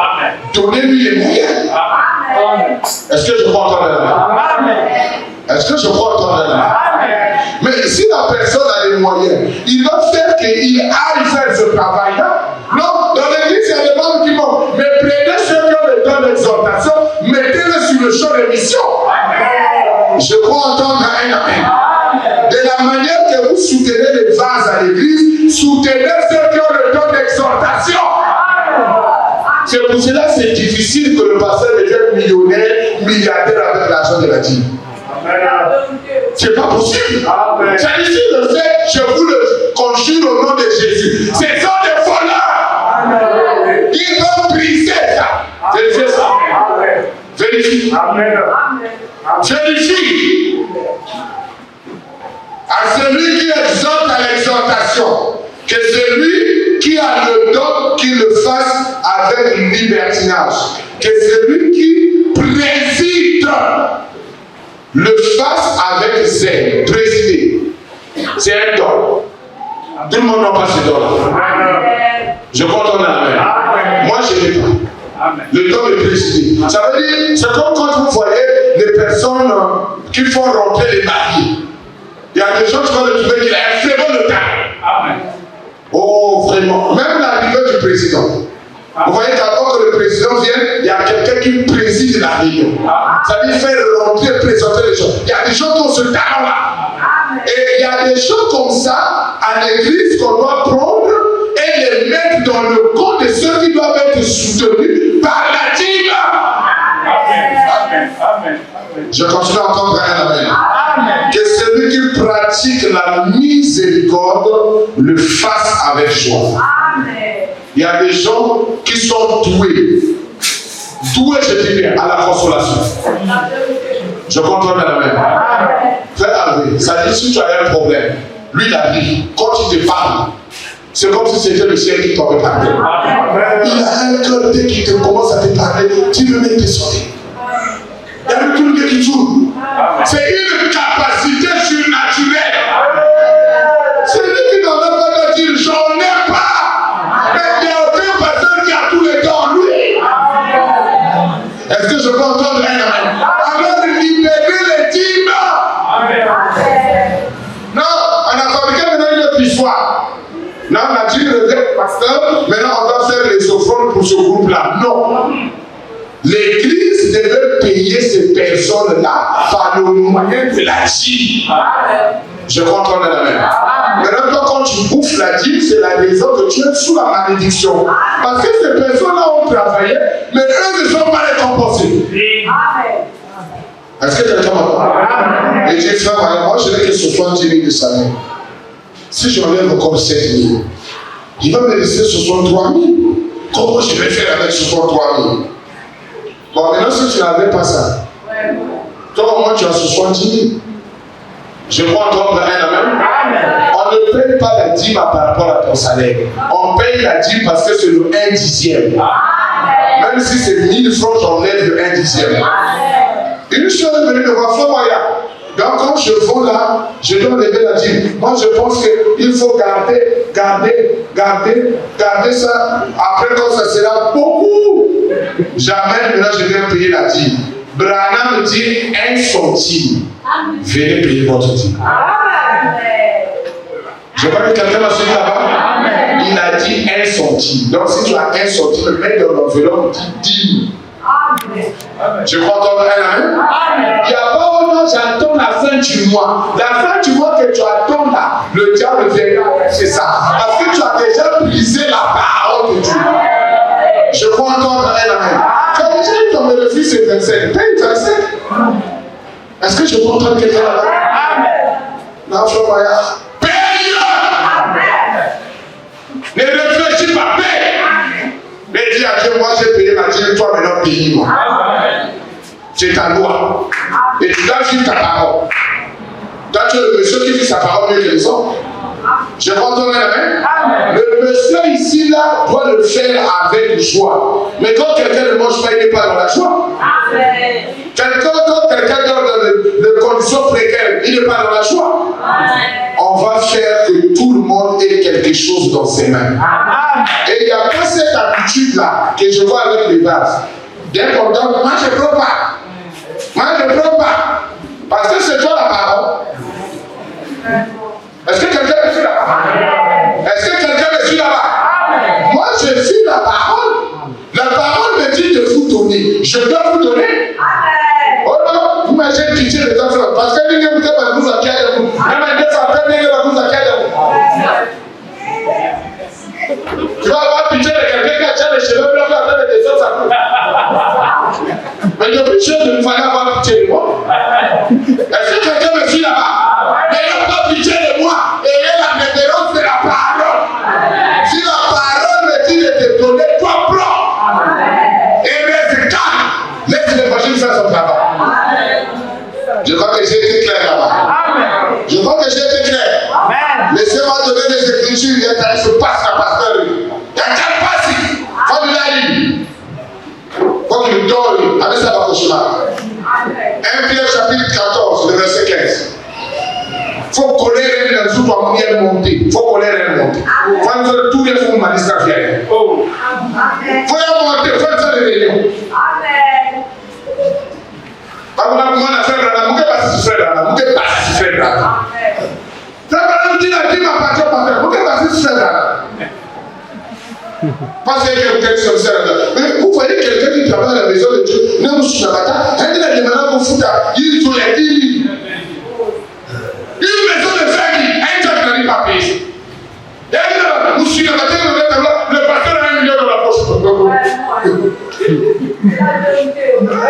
Donnez-lui les moyens. Est-ce que je crois entendre la main? Est-ce que je crois entendre la main? Mais si la personne a les moyens, il va faire qu'il aille faire ce travail-là. Non, dans l'église, il y a des membres qui vont. Mais prenez ceux qui ont le temps d'exhortation, mettez-le sur le champ de mission. Je crois entendre un amen. De la manière que vous soutenez les vases à l'église, soutenez ceux qui ont le temps d'exhortation. C'est pour cela que c'est difficile que le pasteur devienne millionnaire, milliardaire avec l'argent de la dîme. C'est pas possible. C'est ici le fait, je vous le conjure au nom de Jésus. Ce sont des voleurs. Ils vont briser ça. Vérifiez ça. Vérifie. Vérifie. À celui qui exhorte à l'exhortation, que celui qui a le don, qu'il le fasse avec libertinage. Que celui qui préside le fasse avec zèle. Présider. C'est un don. Tout le monde n'a pas ce don-là. Je compte en amen. Moi, je n'ai pas. Le don de présider. Ça veut dire, c'est comme quand vous voyez les personnes qui font rentrer les mariés. Il y a des gens qui vont le trouver qu'il a un très bon temps. Oh, vraiment. Même l'arrivée du président. Vous voyez qu'avant que le président vienne, il y a quelqu'un qui préside la réunion. Ça veut dire faire rentrer, présenter les gens. Il y a des gens qui ont ce talent-là. Et il y a des gens comme ça à l'église qu'on doit prendre et les mettre dans le compte de ceux qui doivent être soutenus par la dîme. Amen. Je continue à entendre un amen. Que celui qui pratique la miséricorde le fasse avec joie. Il y a des gens qui sont doués. Doués, je dis bien, à la consolation. Je comprends la même. Frère Albert, ça dit si tu as un problème, lui il a dit, quand il te parle, c'est comme si c'était le ciel qui t'avait parlé. Il a un cœur dès qu'il commence à te parler, tu veux mettre tes sourires. Il y a le truc qui tourne. C'est une capacité surnaturelle. C'est lui qui n'en a pas dit, j'en ai pas. Mais il n'y a aucune personne qui a tous les temps en lui. Est-ce que je peux entendre un amen? Alors libérer les dîmes. Non, on a fabriqué maintenant une autre histoire. Là, on a dit le pasteur, maintenant on doit faire les offrandes pour ce groupe-là. Non. L'église devait payer ces personnes-là par le moyen de la dîme. Je comprends la même. Maintenant, quand tu bouffes la dîme, c'est la raison que tu es sous la malédiction. Parce que ces personnes-là ont travaillé, mais eux ne sont pas récompensés. Est-ce que quelqu'un m'entend? Et j'ai dit, frère, moi je n'ai que 70 000 de salaire. Si j'enlève encore 7 000, il va me laisser 63 000. Comment je vais faire avec 63 000? Bon, maintenant, si tu n'avais pas ça, toi, au moins, tu as 70 000. Je crois entendre un amen. On ne paye pas la dîme par rapport à ton salaire. On paye la dîme parce que c'est le 1/10. Même si c'est 1000 francs, j'enlève le 1/10. Une chose est venue me voir, Maya. Donc quand je vends là, je dois lever la dîme. Moi je pense qu'il faut garder ça. Après quand ça sera beaucoup, jamais maintenant je vais payer la dîme. Branham me dit 1 centime. Venez payer votre dîme. Je crois que quelqu'un m'a suivi là-bas. Il a dit 1 centime. Donc si tu as 1 centime, mets dans l'enveloppe, dis 10 000. Je crois entendre un amen. Il n'y a pas autant j'attends la fin du mois. La fin du mois que tu attends là, le diable viendra. C'est ça. Parce que tu as déjà brisé la parole de Dieu. Je crois entendre un amen. Tu as déjà eu ton bénéfice et 25. Paye 25. Est-ce que je peux entendre quelqu'un là-bas? Non, frère Maya. Paye-le. Ne réfléchis pas, paye. Mais dis à Dieu, moi j'ai payé ma dîme, toi maintenant paye-moi. C'est ta loi. Et tu dois vivre ta parole. Toi tu es le monsieur qui vit sa parole mieux que les autres. Je crois entendre la main. Le monsieur ici là doit le faire avec joie. Mais quand quelqu'un ne mange pas, il n'est pas dans la joie. Quand quelqu'un est dans des conditions précaires, il n'est pas dans la joie. On va faire que tout le monde ait quelque chose dans ses mains. Et il n'y a pas cette habitude-là que je vois avec les vases. Dès qu'on donne, moi je ne prends pas. Moi je ne prends pas. Parce que c'est toi la parole. Est-ce que quelqu'un me suit là-bas? Est-ce que quelqu'un me suit là-bas? Moi je suis la parole. La parole me dit de vous donner. Je dois vous donner. Oh non, vous m'avez pitié les enfants. Parce que vous ne pouvez pas vous acquérir de vous. Même des fois, vous acquérir de vous. Tu vas avoir pitié de quelqu'un qui a déjà les cheveux blancs à faire des autres, ça coûte. Mais depuis que je ne fallait avoir pitié de moi. Est-ce que quelqu'un me suit là-bas? N'ayez pas pitié de moi. Ayez la révérence de la parole. Si la parole me dit de te donner, toi prends. Et reste calme. Laisse l'évangile faire son travail. Je crois que j'ai été clair là-bas. Je crois que j'ai été clair. Laissez-moi donner des écritures. Il y a qu'à se passe la pasteur. Il y a qu'à passer. Faut qu'il aille. Faut qu'il dort. Allez, ça va cauchemar. 1 Pierre chapitre 14, le verset 15. Faut coller un sous pour monter. Faut coller un monter. Faut faire tous les fonds magistrats. Faut y monter. Faut faire des réunions. Amen. Pas qu'on a besoin de faire là. Vous ne pas si faire là. Vous ne pas si faire là. Ça va nous dire la dîme à partir de faire. Vous ne pas si faire là. Parce que quelqu'un qui se mais vous voyez quelqu'un qui travaille à la maison de Dieu, ne vous souciez pas, il a demandé au foot, il faut les 10 000. Une maison de famille, un job n'a pas payé. Et là, vous souciez pas, le pasteur a 1 million dans la poche.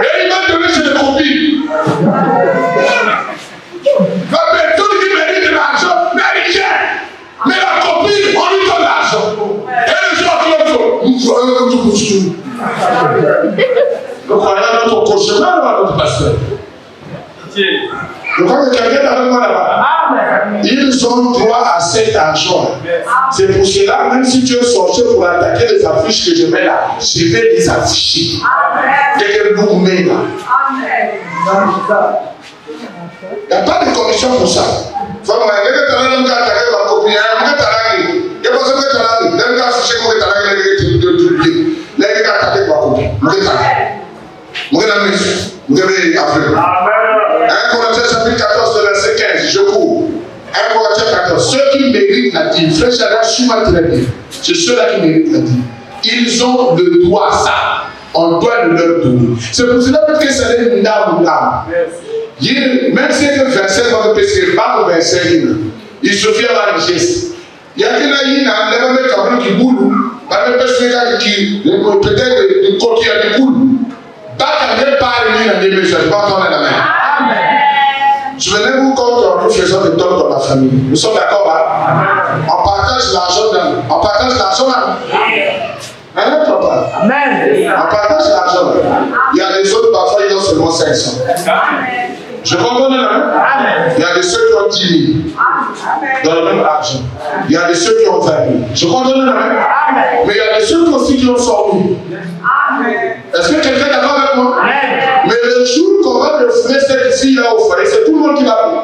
Et il va donner chez les copines. La personne qui mérite de l'argent, mérite rien. Mais la copine, on lui donne l'argent. Et le jour nous croyons à notre cauchemar ou à notre pasteur? Je crois que quelqu'un est avec moi là-bas. Ils ont droit à cet argent. C'est pour cela, même si tu es sorti pour attaquer les affiches que je mets là, je vais les afficher. Quelqu'un vous met là. Il n'y a pas de commission pour ça. Faut que tu aies attaqué ma copine. Il y a pas de travail. Même quand je sais que tu as attaqué ma copine. Vous avez Afrique. 1 Corinthiens chapitre 14, verset 15. Je cours. 1 Corinthiens 14. Ceux qui méritent la dîme, frère Chada, suis-moi très bien. C'est ceux-là qui méritent la dîme. Ils ont le droit à ça. On doit le leur donner. C'est pour cela que ça est une dame ou dame. Même si c'est 25 ans de pesquer, pas 25 ans, il suffit à la richesse. Il y a quelqu'un qui a des gens qui boulent, même personne qui peut-être une coquille à des coules. Bah, quand même pas arrivé dans des maisons, je vais entendre la main. Souvenez-vous quand nous faisons des dons dans la famille. Nous sommes d'accord, hein? On partage l'argent là. Hein, papa?
Amen.
On partage l'argent. Il y a des autres, parfois, ils ont seulement 500.
Amen.
Je comprends là?
Amen.
Il y a des ceux qui ont 10 000 dans le même argent. Il y a des ceux qui ont 20 000. Je comprends là?
Amen.
Mais il y a des ceux aussi qui ont 100 000.
Amen.
Est-ce que quelqu'un est d'accord avec moi?
Amen.
Mais le jour qu'on va le faire cette fille-là au foyer, c'est tout le monde qui va payer.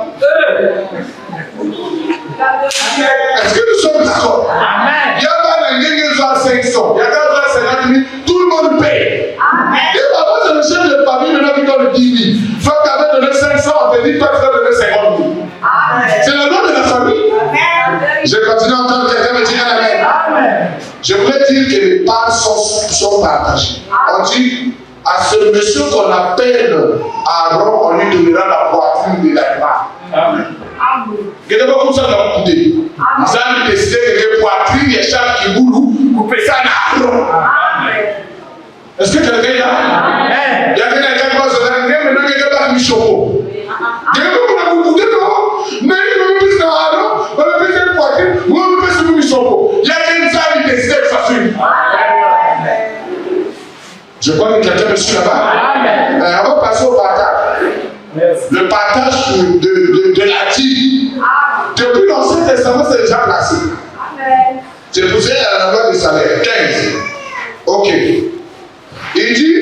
Est-ce que nous sommes d'accord?
Amen.
Il y a pas un gars qui a 500, il y a 50 000, tout le monde paye.
Amen.
Et papa, c'est le chef de famille maintenant qui donne 10 000. Toi, tu avais donné 500, on te dit, toi, tu vas donner 50 000.
Amen.
C'est le nom de la famille.
Amen.
Je continue à entendre quelqu'un me dire Amen.
Amen.
Je voulais dire que les parts sont partagées. On dit à ce monsieur qu'on appelle Aaron, on lui donnera la poitrine de la part.
Amen.
Qu'est-ce que vous avez écouté? Vous avez décidé que la poitrine est chaque qui boulou, vous faites ça à Aaron. Est-ce que quelqu'un est là?
Amen.
Il y a quelqu'un qui va se dire, mais non, quelqu'un va me choper. Quelqu'un va me couper, non? Mais il va me dire, Aaron, il va me dire poitrine, moi, je vais me faire choper. Il y a quelqu'un qui décide de faire ça. Je crois que quelqu'un me suit là-bas.
Amen.
On va passer au partage. Le partage de la dîme. Depuis l'Ancien Testament, c'est déjà placé. J'ai posé la loi du salaire, 15. Ok. Il dit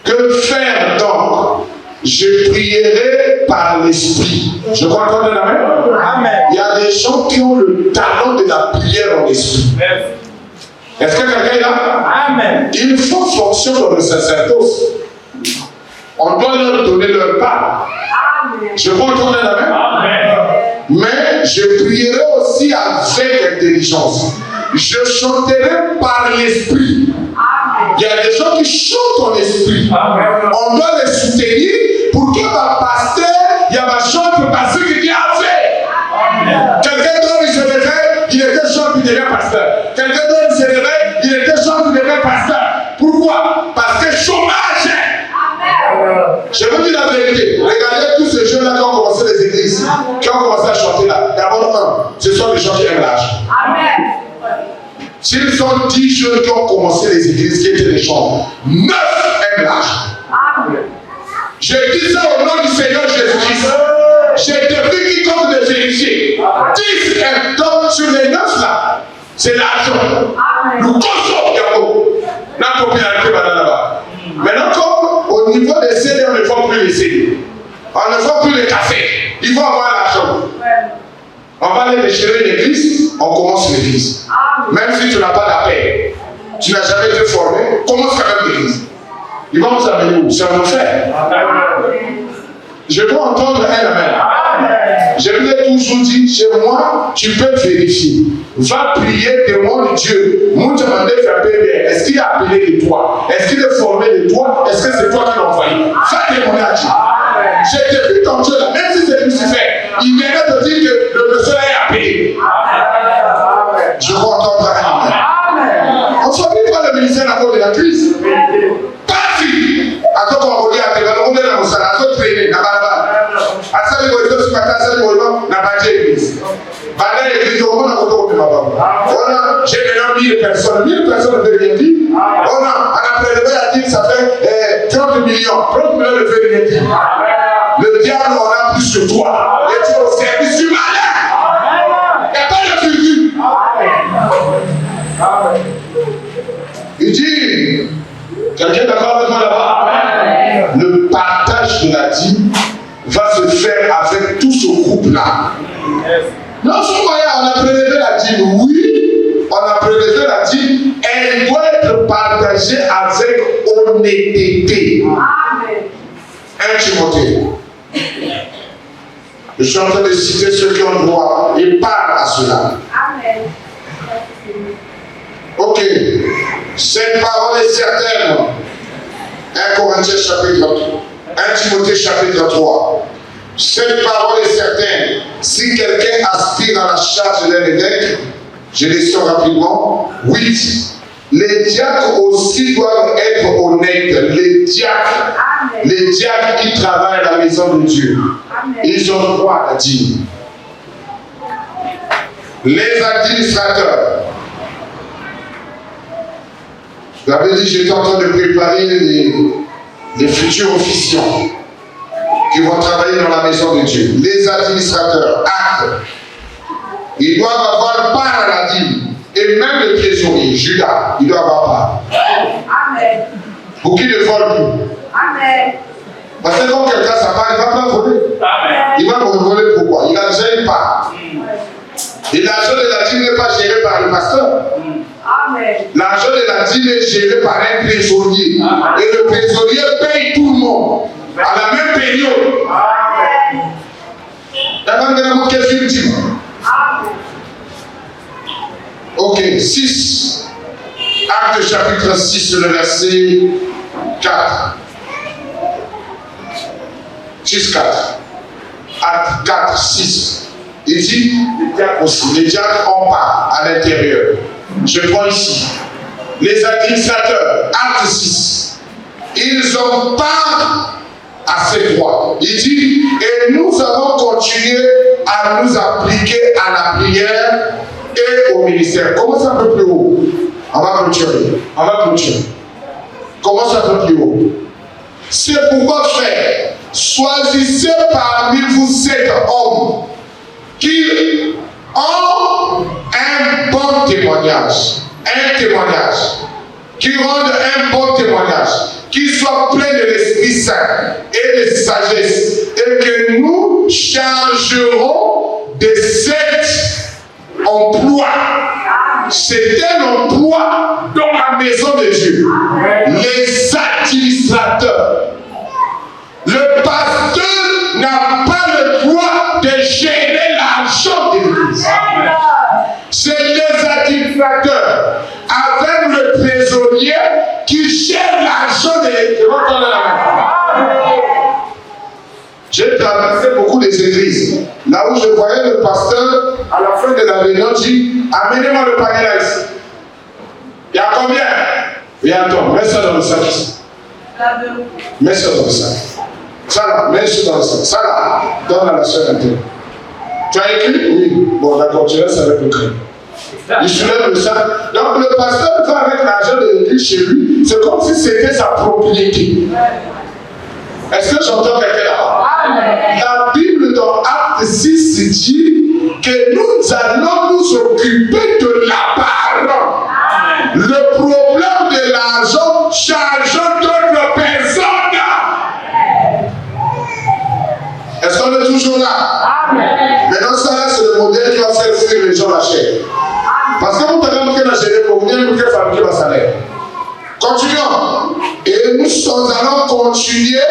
que faire donc, je prierai par l'esprit. Je crois qu'on est là même.
Amen.
Il y a des gens qui ont le talent de la prière en esprit. Est-ce que quelqu'un est là?
Amen.
Il faut fonction dans le sacerdoce. On doit leur donner leur part. Je crois qu'on est là même.
Amen.
Mais je prierai aussi avec intelligence. Je chanterai par l'esprit. Il y a des gens qui chantent en esprit.
Amen.
On doit les soutenir pour que ma pasteur, il y a ma chante pasteur qui dit avec. Quelqu'un d'autre, il se réveille, il était chante, il devient pasteur. Quelqu'un d'autre, il se réveille, il était chante, il devient pasteur. Pourquoi? Parce que chômage. Je veux dire la vérité. Regardez tous ces jeunes-là qui ont commencé les églises, qui ont commencé à chanter là. D'abord, ce sont les gens qui aiment l'âge.
Amen.
S'ils sont 10 jeunes qui ont commencé les églises, qui étaient les chants, 9 aiment l'âge. Je dis ça au nom du Seigneur Jésus-Christ. J'ai depuis quiconque de vérifier. 10 aiment. Donc sur les 9 là, c'est l'argent. Nous consommons Yahoo. La popularité va là-bas. Maintenant, comme au niveau des CD, on ne vend plus les CD. On ne vend plus les cafés. Il faut avoir l'argent. On va aller déchirer l'église, on commence l'église. Même si tu n'as pas la paix, tu n'as jamais été formé, commence quand même l'église. Ils vont vous amener où? C'est un enfer. Je peux entendre un amen. Je vous ai toujours dit, chez moi, tu peux vérifier. Va prier, demande Dieu. Moi, je demandé faire bien. Est-ce qu'il a appelé de toi? Est-ce qu'il est formé de toi? Est-ce que c'est toi qui l'as envoyé? Va demander à Dieu. J'ai depuis ton Dieu là, même si c'est Lucifer, il viendrait te dire que le monsieur est appelé. Je veux entendre un amen. On ne soit plus pas le ministère à cause de la crise. Parti. À toi, on va dire à tes on est dans mon salon, à toi, traîner, n'a pas là-bas. À ça, les voitures, ce matin, ça, les voitures, n'a pas d'église. Pendant l'église, on a compté j'ai maintenant 1000 personnes. 1000 personnes ne veut rien dire. On a prélevé la dîme, ça fait 30 millions. 30 millions ne veut rien dire. Le diable en a plus que toi. Et tu es au service du malin. Il n'y a pas de figure. Il dit, quelqu'un est d'accord avec moi là-bas? Le partage de la dîme va se faire avec tout ce groupe-là. Non seulement on a prélevé la dîme, oui, on a prélevé la dîme, elle doit être partagée avec honnêteté. Amen. 1 Timothée. Je suis en train de citer ceux qui ont droit et parlent à cela. Amen. Ok. Cette parole est certaine. 1 Corinthiens chapitre 3. 1 Timothée chapitre 3. Cette parole est certaine. Si quelqu'un aspire à la charge d'un évêque, je les sors rapidement. 8. Les diacres aussi doivent être honnêtes. Les diacres qui travaillent à la maison de Dieu. Amen. Ils ont droit à la dîme. Les administrateurs. Vous avez dit, j'étais en train de préparer les futurs officiants qui vont travailler dans la maison de Dieu. Les administrateurs, actes. Ils doivent avoir part à la dîme. Et même le trésorier, Judas, il doit avoir part.
Amen.
Pour qui ne vole plus.
Amen.
Parce que quand quelqu'un s'appelle, il ne va pas voler.
Amen.
Il va me voler pourquoi? Il a déjà une part. Et l'argent de la dîme n'est pas géré par le pasteur.
Amen.
L'argent de la dîme est géré par un trésorier. Et le trésorier paye tout le monde à la même période.
Amen.
D'abord, quel film dit?
Amen.
Ok, 6. Acte chapitre 6, le verset 4. 6, 4. Acte 4, 6. Il dit, les diacres aussi, les diacres en part à l'intérieur. Je prends ici. Les administrateurs, acte 6. Ils ont part à ces droits. Il dit, et nous avons continué à nous appliquer à la prière et au ministère. Commence un peu plus haut. On va clôturer. On va clôturer. Commence un peu plus haut. C'est pourquoi, frère, choisissez parmi vous 7 hommes qui ont un bon témoignage. Un témoignage. Qui rendent un bon témoignage. Qui soient pleins de l'Esprit Saint et de sagesse. Et que nous chargerons de 7 emplois. C'est un emploi dans la maison de Dieu. Les administrateurs. Le pasteur n'a pas le droit de gérer l'argent de l'Église. C'est les administrateurs avec le trésorier qui gère l'argent de l'Église. J'ai traversé beaucoup des églises. Là où je voyais le pasteur, à la fin de la réunion, dit, amenez-moi le panier là ici. Il y a combien? Viens toi, mets ça dans le sac ici. Mets ça dans le sac. Ça là, mets ça dans le sac. Ça là, donne à la soeur interne. Tu as écrit? Oui. Bon, d'accord, tu restes avec le crayon. Il soulève le sac. Donc le pasteur va avec l'argent de l'église chez lui. C'est comme si c'était sa propriété. Est-ce que j'entends quelqu'un là? La Bible dans Acte 6 dit que nous allons nous occuper de la parole. Le problème de l'argent chargeant d'autres personnes. Est-ce qu'on est toujours là? Maintenant, ça là, c'est le modèle qui va faire fuir les gens la chair. Parce que vous avez marqué la chair, vous venez de fabriquer votre salaire. Continuons. Et nous allons continuer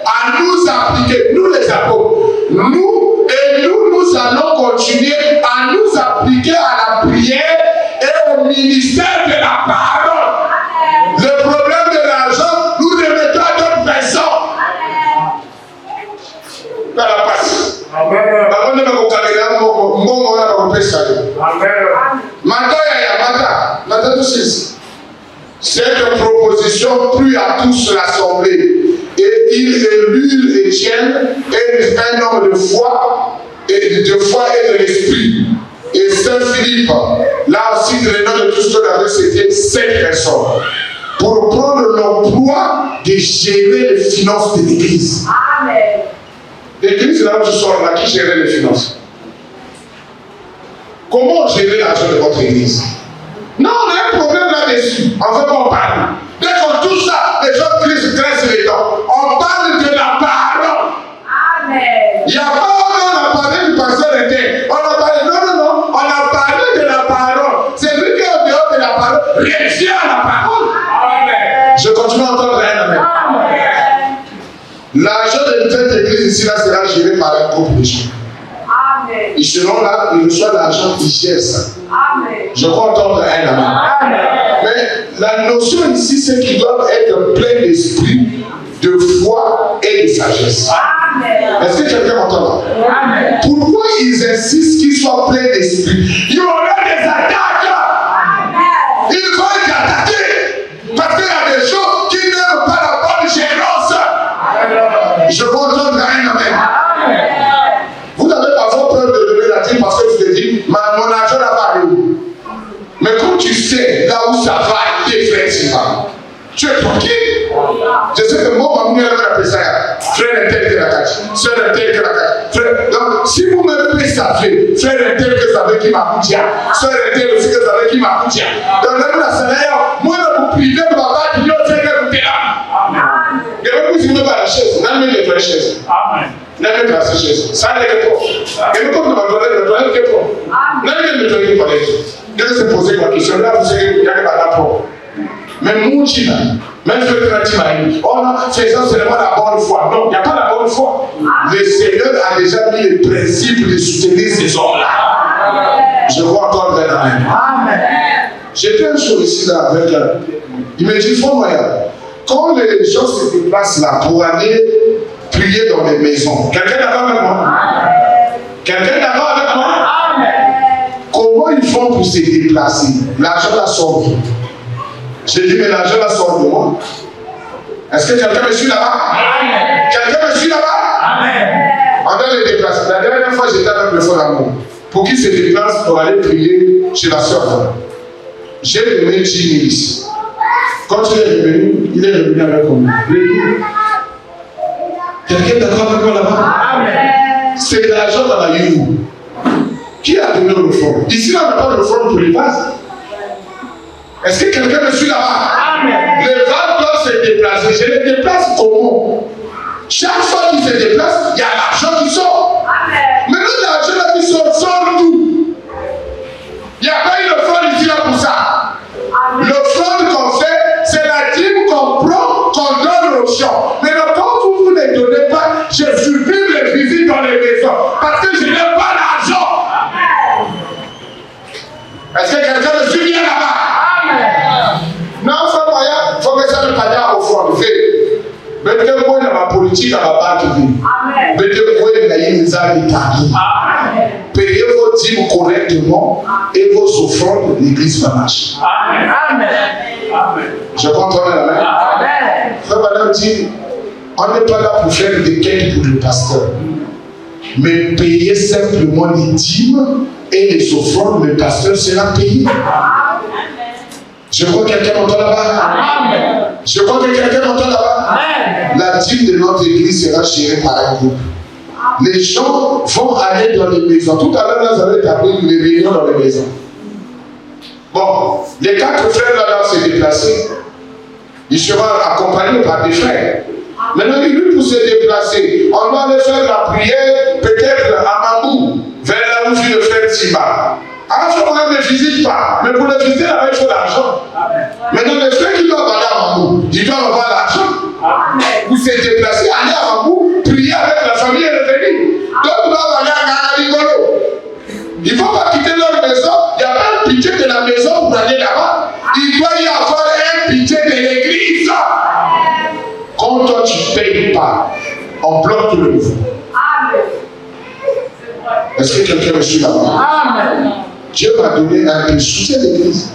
à nous appliquer, nous les apôtres. Nous allons continuer à nous appliquer à la prière et au ministère de la parole. Le problème de l'argent, nous le mettons à d'autres personnes. Dans la passe. Amen. Cette proposition plut à tous l'assemblée. Et ils élurent Étienne, un homme de foi, et de l'esprit. Et Saint Philippe, là aussi, le nom de tout ce qu'on avait, c'était 7 personnes. Pour prendre l'emploi de gérer les finances de l'église. Amen. L'église, c'est là où tu sors, là, qui gérait les finances. Comment gérer l'argent de votre église? Non, on a un problème là-dessus. On veut qu'on parle. Dès qu'on touche ça, les gens crissent les dents. On parle de la parole. Amen. Il n'y a pas, on a parlé du pasteur interne. On a parlé, non. On a parlé de la parole. C'est lui qui est au dehors de la parole. Réfléchis à la parole. Amen. Je continue à entendre un amen. Amen. L'argent de cette église ici, là, sera géré par un groupe de gens. Amen. Ils seront là, ils reçoivent l'argent, ils gèrent ça. Amen. Je crois entendre un amen. Amen. Mais la notion ici, c'est qu'ils doivent être pleins d'esprit, de foi et de sagesse. Amen. Est-ce que quelqu'un m'entend là? Amen. Pourquoi ils insistent qu'ils soient pleins d'esprit? Il y aura des attaques. Amen. Ils vont être attaqués. Parce qu'il y a des gens qui n'aiment pas la bonne gérance. Amen. Je crois entendre un amen. Amen. Vous n'avez pas peur de donner la dîme parce que tu te dis, mon argent n'a pas aller où? Mais quand tu sais là où ça va aller, effectivement, Tu es pour qui? Je sais que moi, ma mère m'a appelé ça. Frère un tel que la cache. Frère un tel que la cache. Donc, si vous me payez ça, frère un tel que ça veut qui m'a coûté. Frère un tel aussi que ça veut qui m'a coûté. Donc, là, la salaire, moi, vous privez de ma part, qui est que vous êtes là. Et vous, vous ne pas la chaise. N'a même pas la chaise. N'a même pas la chaise. Ça n'est que trop. Et vous, comme vous m'avez le toilette, que trop. N'a même pas le toilette, que trop. Je vais se poser la question. Là, vous savez qu'il y a pas d'apport. Mais mon china, même ce que tu m'as dit, oh non, c'est ça seulement la bonne foi. Non, il n'y a pas la bonne foi. Le Seigneur a déjà mis le principe de soutenir ces hommes-là. Je crois encore vers la main. J'étais un jour ici là avec il me dit, faut moyen. Quand les gens se déplacent là pour aller prier dans les maisons, quelqu'un d'accord avec moi? Quelqu'un d'accord avec moi? Comment ils font pour se déplacer? L'argent la sort. J'ai dit, mais l'argent la sort de moi. Est-ce que quelqu'un me suit là-bas? Quelqu'un me suit là-bas? On doit les déplacer. La dernière fois, j'étais avec le frère d'amour. Pour qu'il se déplace pour aller prier chez la soeur. J'ai donné 10 000 ici. Quand il est revenu avec moi. Quelqu'un d'accord avec moi là-bas? C'est de l'argent dans la you. Qui a donné le front? Ici, on n'a pas le front pour les vases. Est-ce que quelqu'un me suit là-bas? Les vases doivent se déplacer. Je les déplace comment? Chaque fois qu'ils se déplacent, il y a l'argent qui sort. Maintenant, l'argent qui sort d'où? Il n'y a pas une offrande ici là pour ça. L'offrande qu'on fait, c'est la dîme qu'on prend, qu'on donne aux gens. Maintenant, quand vous ne les donnez pas, je supprime les visites dans les maisons. Parce que je n'ai pas d'argent. Est-ce que quelqu'un me suit bien là-bas? Non, il faut que ça me parle au fond. Mais que moi, dans ma politique, à ma banque, mais que moi, il y a une zone. Payez vos dîmes correctement et vos offrandes, l'église va marcher. Je comprends la main. Frère Madame dit, on n'est pas là pour faire des quêtes pour le pasteur. Mais payer simplement les dîmes et les offrandes, le pasteur sera payé. Je crois que quelqu'un m'entend là-bas. Je crois que quelqu'un m'entend là-bas. La dîme de notre église sera gérée par un groupe. Les gens vont aller dans les maisons. Tout à l'heure, nous allons établir les réunions dans les maisons. Bon, les 4 frères là doivent se déplacer. Ils seront accompagnés par des frères. Maintenant, lui, pour se déplacer, on doit aller faire la prière, peut-être à Mamou, vers là où vit le frère Simba. Alors, il faut qu'on ne les visite pas. Mais pour les visiter, là, il faut l'argent. Maintenant, les frères qui doivent aller à Mamou, ils doivent avoir l'argent. Vous se déplacer, aller à Mamou, prier avec la famille et revenir. D'autres doivent aller à Garigolo. Il ne faut pas quitter leur maison. Il n'y a pas de pitié de la maison pour aller là-bas. Il doit y avoir un pitié de l'église. Quand toi tu ne payes pas, on bloque tout le mouvement. Est-ce que quelqu'un me suit là-bas? Dieu m'a donné un peu soutien l'église.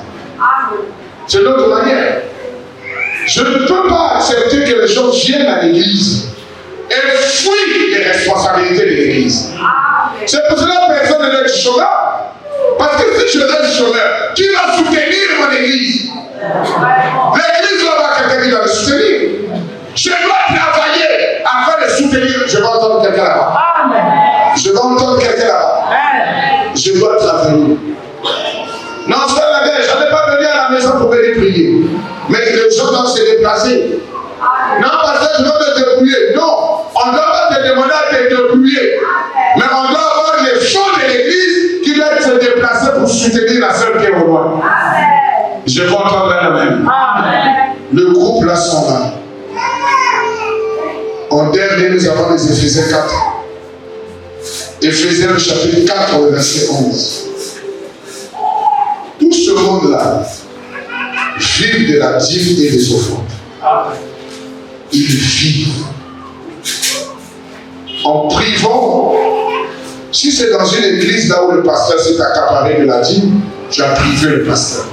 C'est notre manière. Je ne peux pas accepter que les gens viennent à l'église et fuient les responsabilités de l'église. C'est pour cela que personne ne est chômeur. Parce que si je reste chômeur, qui va soutenir mon église? L'église doit avoir quelqu'un qui va le soutenir. Je dois travailler afin de soutenir. Je vais entendre quelqu'un là-bas. Je vais entendre quelqu'un là-bas. Je dois travailler. Non, c'est pas la guerre. Je n'allais pas venir à la maison pour venir prier. Mais les gens doivent se déplacer. Non, parce que je dois me débrouiller. Non, on ne doit pas te demander à te débrouiller. Mais on doit avoir les fonds de l'église qui doivent se déplacer pour soutenir la sœur qui est au loin. Je vais entendre la même. Le groupe là sont là. En dernier, nous avons les Éphésiens 4. Éphésiens le chapitre 4, le verset 11. Tout ce monde-là vit de la dîme et des offrandes. Ils vivent en privant. Si c'est dans une église là où le pasteur s'est accaparé de la dîme, tu as privé le pasteur.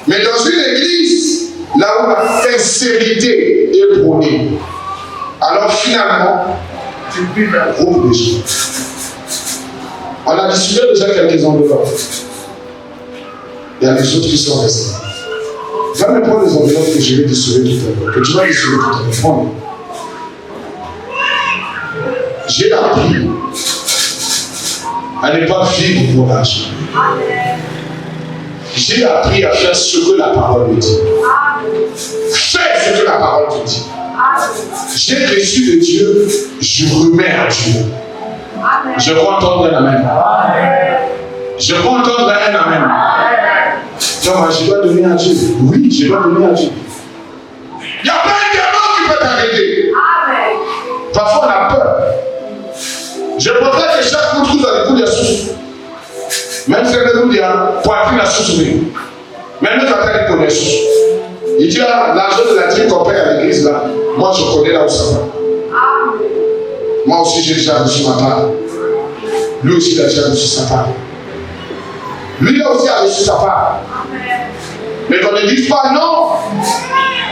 Mais dans une église là où la sincérité est prônée, alors finalement, tu prives un groupe de gens. On a discuté déjà quelques-uns de l'autre. Il y a les autres qui sont restés. Va me prendre les enveloppes que je vais distribuer tout à l'heure. Que tu vas distribuer tout à l'heure. Prends. J'ai appris à ne pas vivre pour l'argent. J'ai appris à faire ce que la parole me dit. Fais ce que la parole te dit. J'ai reçu de Dieu, je remets à Dieu. Je crois entendre un amen. Je crois entendre un amen. Donc, je dois donner à Dieu. Oui, je dois donner à Dieu. Il n'y a pas un diamant qui peut t'arrêter. Parfois, on a peur. Je préfère que chaque coup trouve dans le coup de la source. Même si le coup de la poitrine la source, oui. Même le catholique connaît la source. Il dit, l'argent de la dîme qu'on paye à l'église, là, moi je connais là où ça va. Moi aussi j'ai déjà reçu ma part. Lui aussi il a déjà reçu sa part. Lui là aussi a reçu sa part. Mais qu'on ne dise pas non,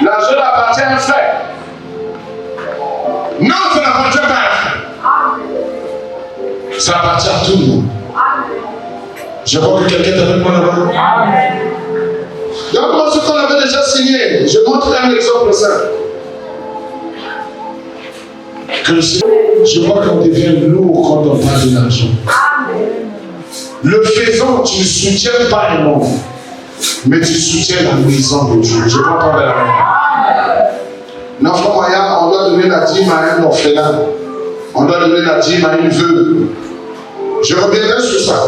l'argent appartient à un frère. Non, ça n'appartient pas à un frère. Ça appartient à tout le monde. Je vois que quelqu'un est avec moi là-bas. Donc, moi, ce qu'on avait déjà signé, je montre un exemple simple. Que je vois qu'on devient lourd quand on parle de l'argent. Le faisant, tu ne soutiens pas un homme, mais tu soutiens la maison de Dieu. Je vois pas la main. L'enfant moyen, on doit donner la dîme à un orphelin. On doit donner la dîme à une veuve. Je reviendrai sur ça.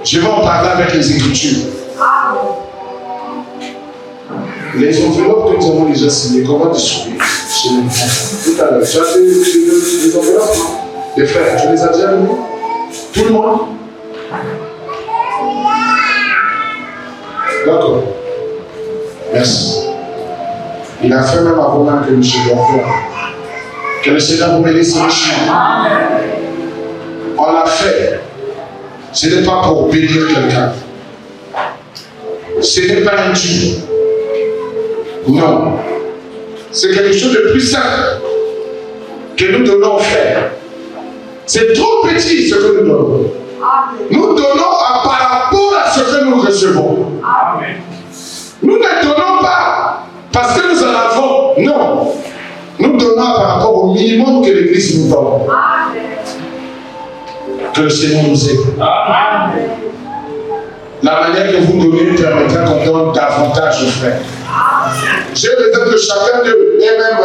Je vais en parler avec les Écritures. Les enveloppes que nous avons déjà signées, comment distribuer chez les enfants? Tout à l'heure, tu as des enveloppes, des frères, tu les as déjà mis? Tout le monde? D'accord. Merci. Il a fait même avant même que M. Dorfeur. Que le Seigneur vous bénisse richement. On l'a fait. Ce n'est pas pour bénir quelqu'un. Ce n'est pas un Dieu. Non. C'est quelque chose de plus simple que nous donnons aux frères. C'est trop petit ce que nous donnons. Nous donnons par rapport à ce que nous recevons. Amen. Nous ne donnons pas parce que nous en avons. Non. Nous donnons par rapport au minimum que l'Église nous donne. Amen. Que le Seigneur nous aide. Amen. La manière que vous donnez permettra qu'on donne davantage aux frères. J'ai besoin que chacun d'eux ait même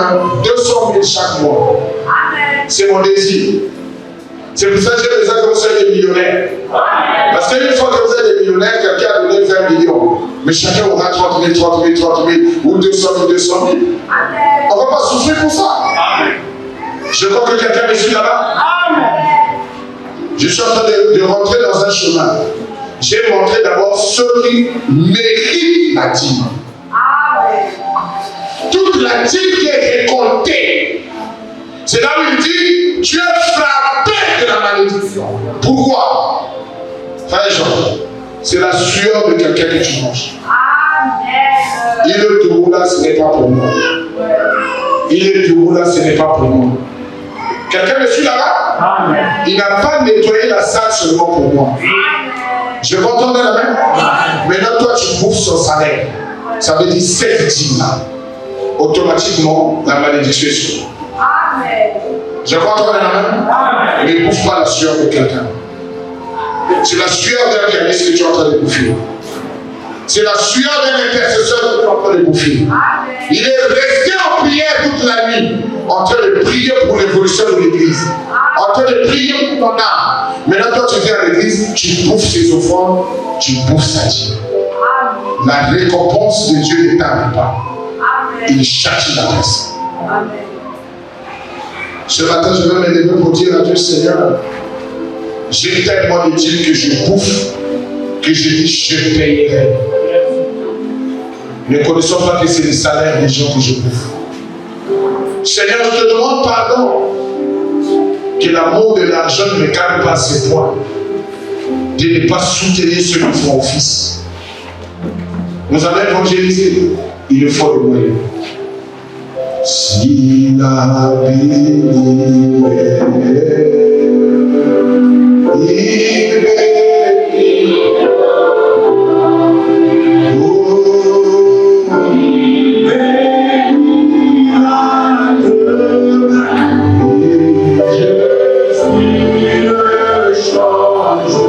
200 000 chaque mois. C'est mon désir. C'est pour ça que j'ai besoin que vous soyez des millionnaires. Parce qu'une fois que vous êtes des millionnaires, quelqu'un a donné 20 millions. Mais chacun aura 30 000, 30 000, 30 000 ou 200 000, 200 000. On ne va pas souffrir pour ça. Je crois que quelqu'un me suit là-bas. Je suis en train de rentrer dans un chemin. J'ai montré d'abord ceux qui méritent la dîme. Toute la dîme qui est récoltée. C'est là où il dit, tu es frappé de la malédiction. Pourquoi? Frère Jean, c'est la sueur de quelqu'un que tu manges. Il est debout là, ce n'est pas pour moi. Il est debout là, ce n'est pas pour moi. Quelqu'un me suit là-bas? Il n'a pas nettoyé la salle seulement pour moi. Je vais entendre la main. Maintenant, toi, tu bouffes son salaire. Ça veut dire 7 dîmes là. Automatiquement, la malédiction est sur toi. Je crois entendre la main. Ne bouffe pas la sueur de quelqu'un. C'est la sueur d'un pianiste que tu es en train de bouffer. C'est la sueur d'un intercesseur que tu es en train de bouffer. Il est resté en prière toute la nuit, en train de prier pour l'évolution de l'église, en train de prier pour ton âme. Maintenant, toi, tu viens à l'église, tu bouffes ses offrandes, tu bouffes sa dîme. La récompense de Dieu ne t'arrive pas. Il châtie la personne. Ce matin, je vais me lever pour dire à Dieu, Seigneur, j'ai tellement de dîmes que je bouffe, que je dis, je payerai. Ne connaissons pas que c'est le salaire des gens que je bouffe. Seigneur, je te demande pardon. Que l'amour de l'argent ne me calme pas à ce point. De ne pas soutenir ceux qui font office. Nous allons évangéliser. Il nous faut des moyens. Si la vie est gloire.